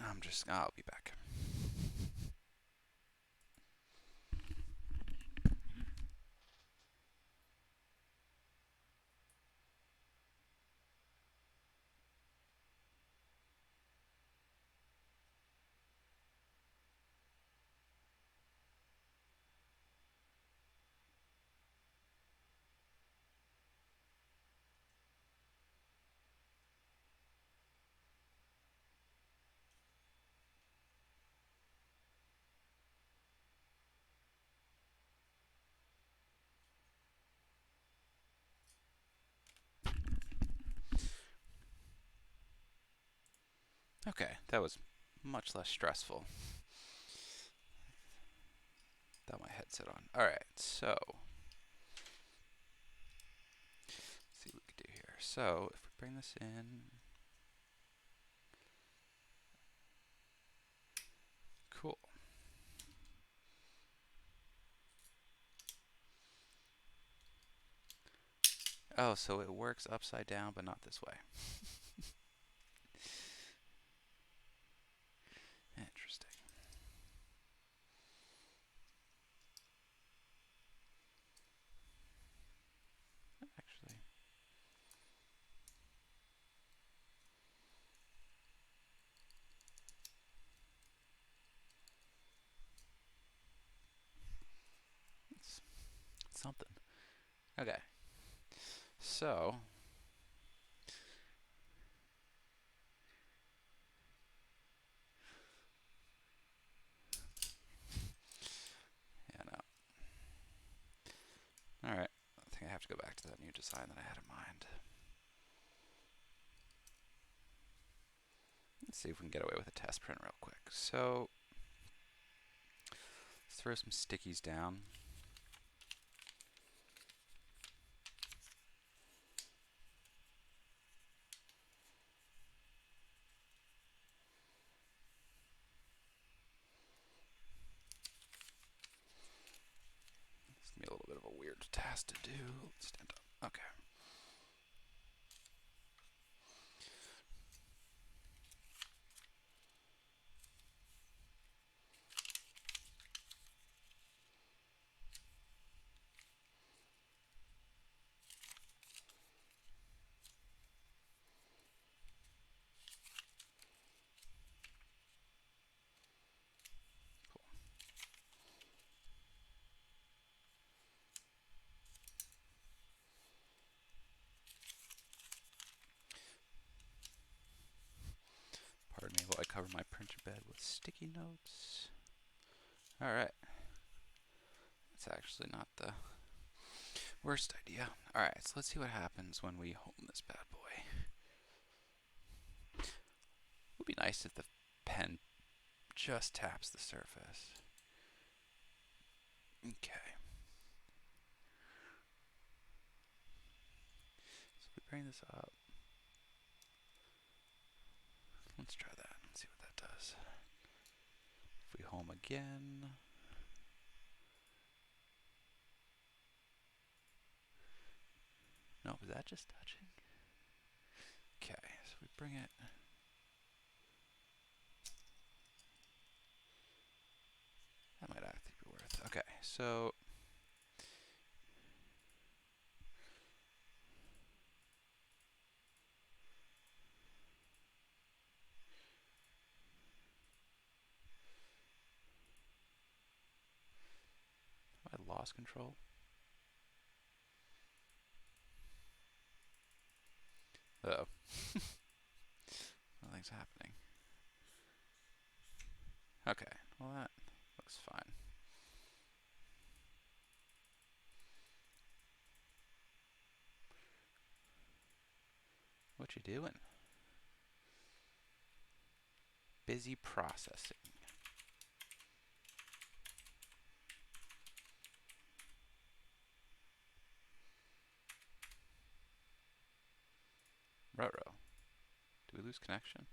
I'll be back. Okay, that was much less stressful. Got my headset on. Alright, so let's see what we can do here. So if we bring this in, cool. Oh, so it works upside down, but not this way. Interesting. Actually, something. Okay. So, yeah, no. All right. I think I have to go back to that new design that I had in mind. Let's see if we can get away with a test print real quick. So, let's throw some stickies down. It's gonna be a little bit of a weird task to do. Let's stand up. Okay. Pardon me while I cover my printer bed with sticky notes. Alright. That's actually not the worst idea. Alright, so let's see what happens when we home this bad boy. It would be nice if the pen just taps the surface. Okay. So we bring this up. Let's try that and see what that does. If we home again. No, was that just touching? Okay, so we bring it. That might actually be worth. Okay, so have I lost control? Uh-oh. Nothing's happening. Okay, well that looks fine. What you doing? Busy processing. Ruh-roh. Do we lose connection?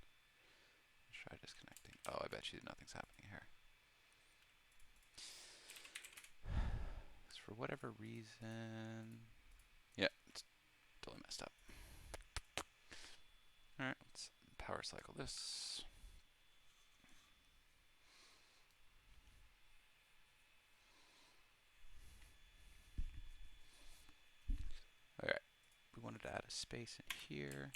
Let's try disconnecting. Oh, I bet you nothing's happening here. Because for whatever reason... Yeah, it's totally messed up. Alright, let's power cycle this. Alright, we wanted to add a space in here.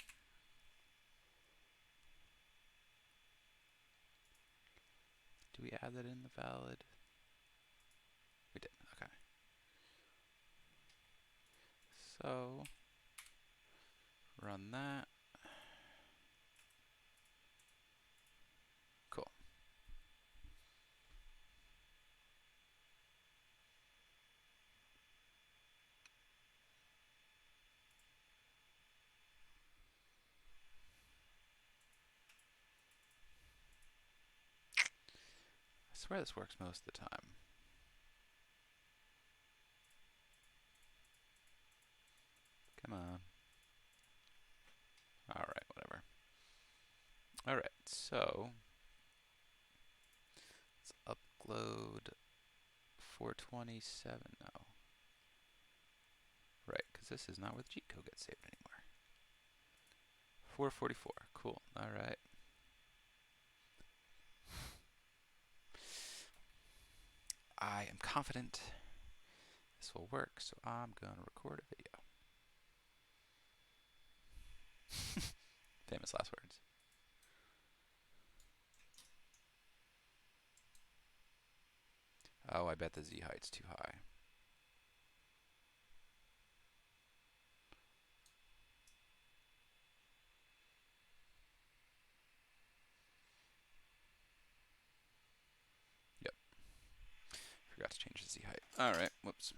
Do we add that in the valid? We did, okay. So, run that. Cool. I swear this works most of the time. Come on. Alright, whatever. Alright, so let's upload 427 now. Right, because this is not where the G code gets saved anymore. 444, cool, alright. I am confident this will work, so I'm going to record a video. Famous last words. Oh, I bet the Z height's too high. forgot to change the Z height. All right, whoops.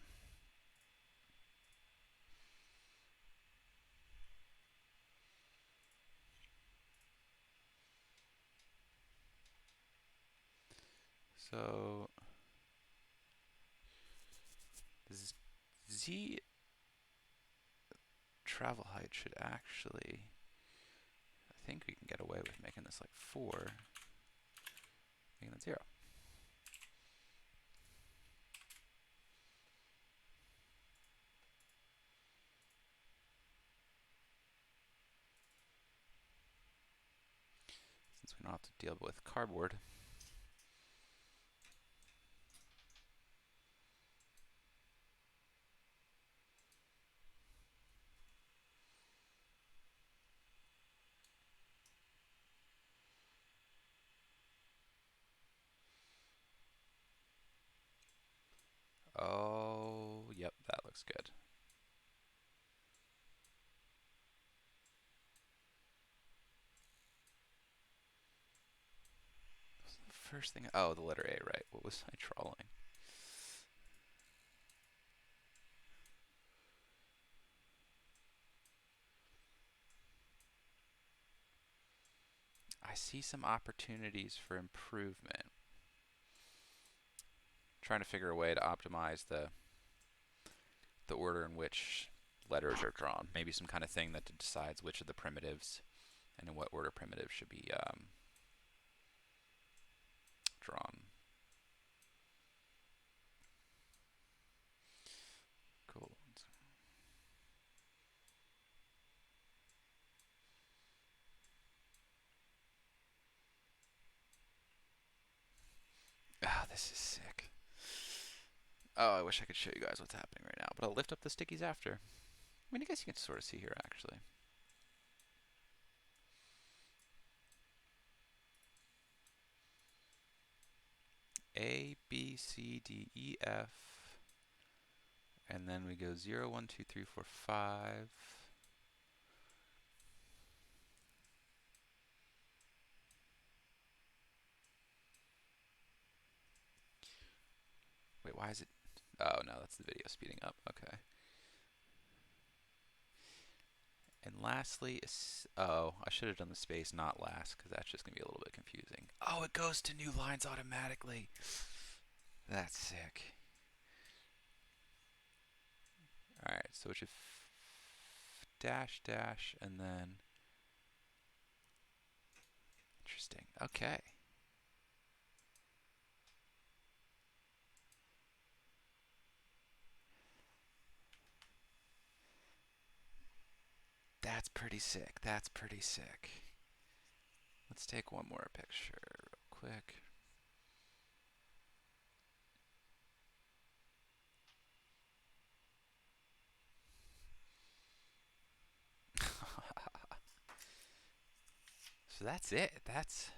So this Z travel height should actually, I think we can get away with making this like 4, making that 0. Since we don't have to deal with cardboard. Oh, yep, that looks good. First thing, oh, the letter A, right. What was I drawing? I see some opportunities for improvement. Trying to figure a way to optimize the order in which letters are drawn. Maybe some kind of thing that decides which of the primitives and in what order primitives should be drawn. Cool. Ah, this is sick. Oh, I wish I could show you guys what's happening right now, but I'll lift up the stickies after. I mean, I guess you can sort of see here, actually. A, B, C, D, E, F. And then we go 0, 1, 2, 3, 4, 5. Wait, why is it? Oh, no, that's the video speeding up. Okay. And lastly, oh, I should have done the space not last because that's just going to be a little bit confusing. Oh, it goes to new lines automatically. That's sick. All right, so it should dash, dash, and then. Interesting. Okay. That's pretty sick. That's pretty sick. Let's take one more picture real quick. So that's it. That's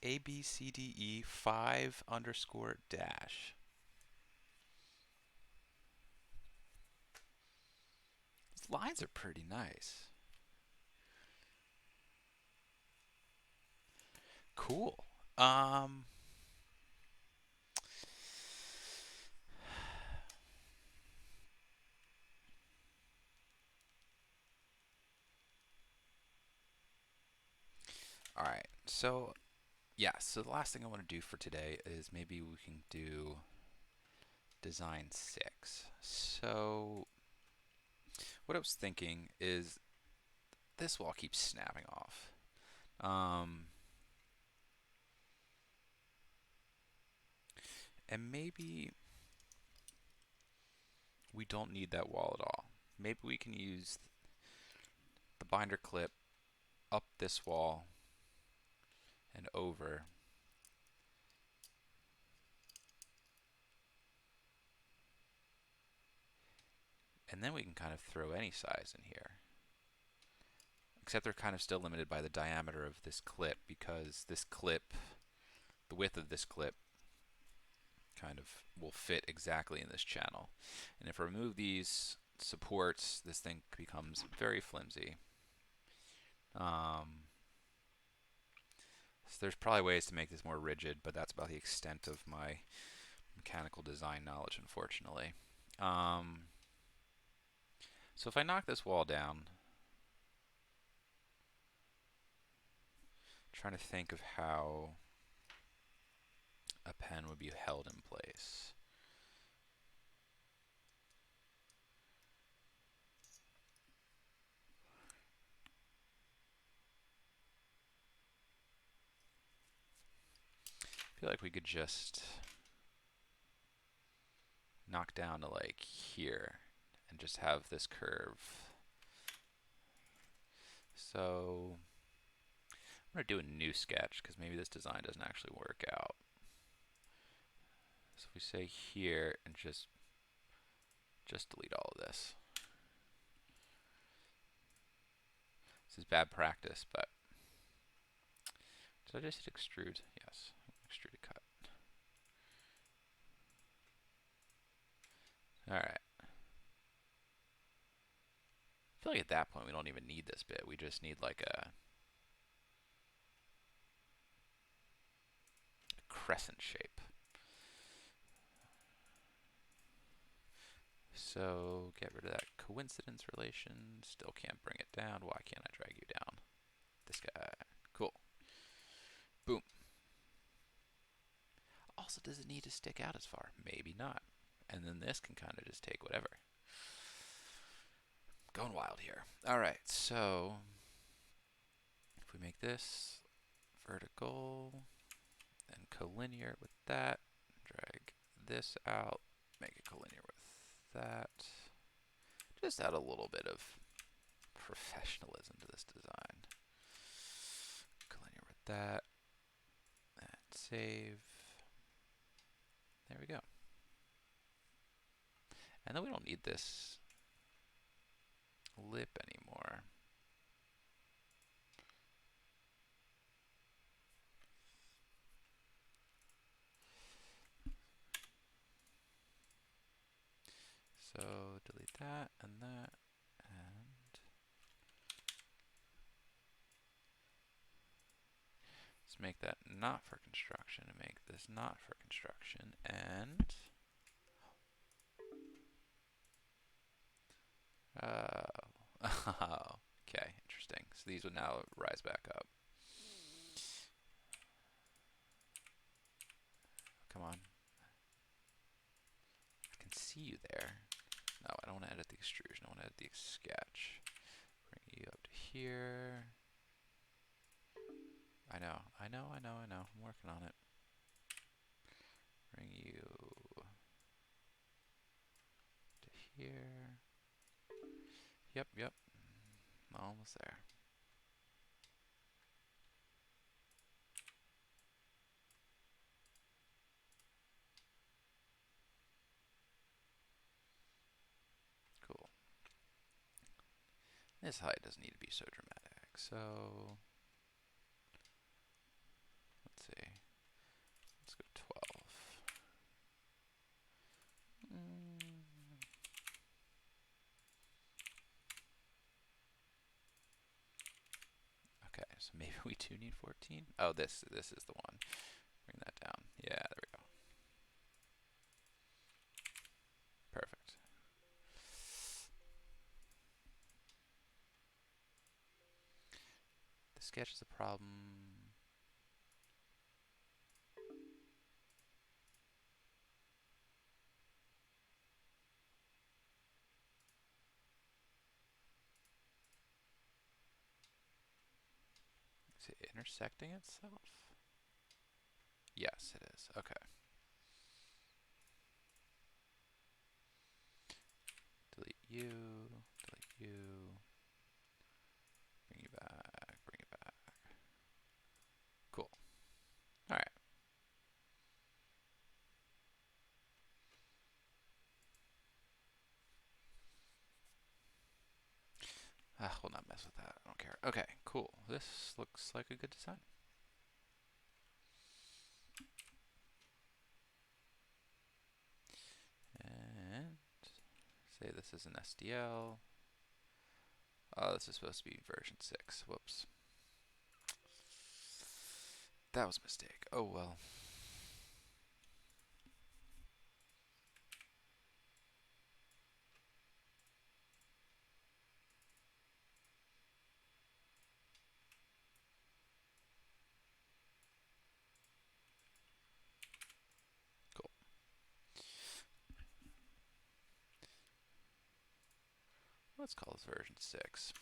ABCDE 5 underscore dash. These lines are pretty nice. Cool. All right. So, yeah. So the last thing I want to do for today is maybe we can do design 6. So, what I was thinking is this wall keeps snapping off. And maybe we don't need that wall at all. Maybe we can use the binder clip up this wall and over. And then we can kind of throw any size in here. Except they're kind of still limited by the diameter of this clip because this clip, the width of this clip, kind of will fit exactly in this channel. And if I remove these supports, this thing becomes very flimsy. So there's probably ways to make this more rigid, but that's about the extent of my mechanical design knowledge, unfortunately. So if I knock this wall down, trying to think of how a pen would be held in place. I feel like we could just knock down to like here and just have this curve. So I'm going to do a new sketch because maybe this design doesn't actually work out. So if we say here and just delete all of this. This is bad practice, but did I just hit extrude? Yes, extrude to cut. All right. I feel like at that point we don't even need this bit. We just need like a crescent shape. So get rid of that coincidence relation. Still can't bring it down. Why can't I drag you down? This guy. Cool. Boom. Also, does it need to stick out as far? Maybe not. And then this can kind of just take whatever. Going wild here. All right, so if we make this vertical and collinear with that, drag this out, make it collinear with that. Just add a little bit of professionalism to this design. Collinear with that, and save. There we go. And then we don't need this lip anymore. So delete that and that, and let's make that not for construction and make this not for construction, and okay, interesting. So these would now rise back up. Come on. I can see you there. No, I don't want to edit the extrusion. I want to edit the sketch. Bring you up to here. I know. I'm working on it. Bring you to here. Yep. Almost there. Cool. This height doesn't need to be so dramatic. So let's see. Let's go 12. Okay, so maybe we do need 14. Oh, this is the one. Bring that down. Yeah, there we go. Perfect. The sketch is a problem. Is it intersecting itself? Yes, it is. Okay. Delete you. Bring you back. Cool. All right. We'll not mess with that. I don't care. Okay, cool. This looks like a good design. And say this is an SDL. Oh, this is supposed to be version 6. Whoops. That was a mistake. Oh well. Cool. Let's call this version 6.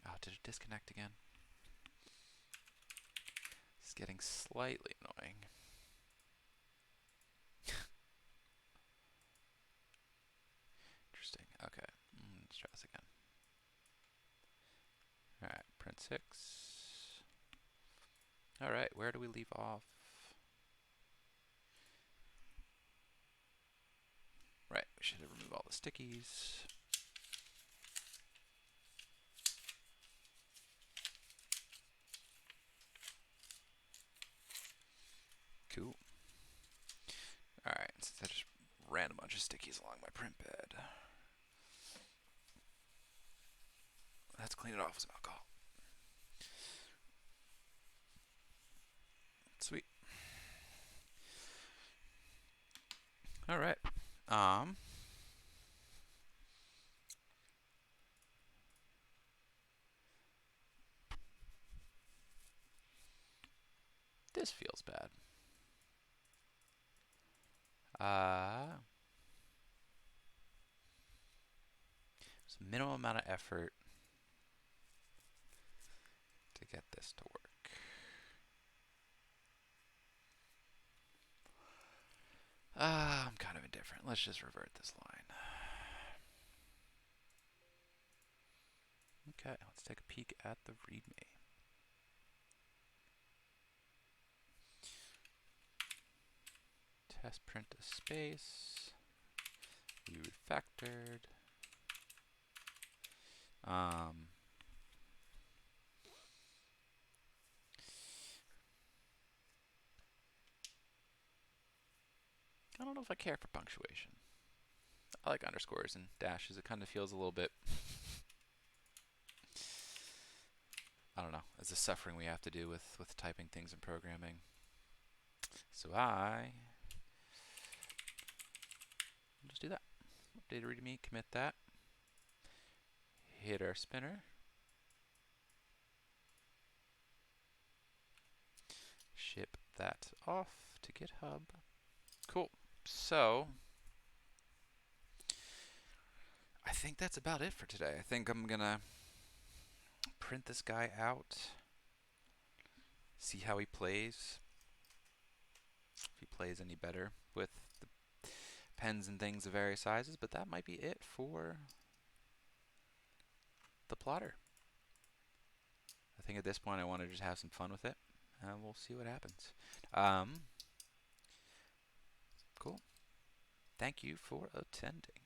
Oh, did it disconnect again? It's getting slightly annoying. Interesting. Okay. Let's try this again. Alright, print 6. Alright, where do we leave off? Right, we should remove all the stickies. Cool. Alright, since I just ran a bunch of stickies along my print bed, let's clean it off with some alcohol. Sweet. Alright. This feels bad. There's a minimum amount of effort to get this to work. I'm kind of indifferent. Let's just revert this line. Okay, let's take a peek at the README. Test print a space. We refactored. I don't know if I care for punctuation. I like underscores and dashes. It kind of feels a little bit, I don't know, it's the suffering we have to do with typing things in programming. So I'll just do that. Update README, commit that. Hit our spinner. Ship that off to GitHub. Cool. So I think that's about it for today. I think I'm gonna print this guy out, see how he plays, if he plays any better with the pens and things of various sizes, but that might be it for the plotter. I think at this point I want to just have some fun with it, and we'll see what happens. Cool. Thank you for attending.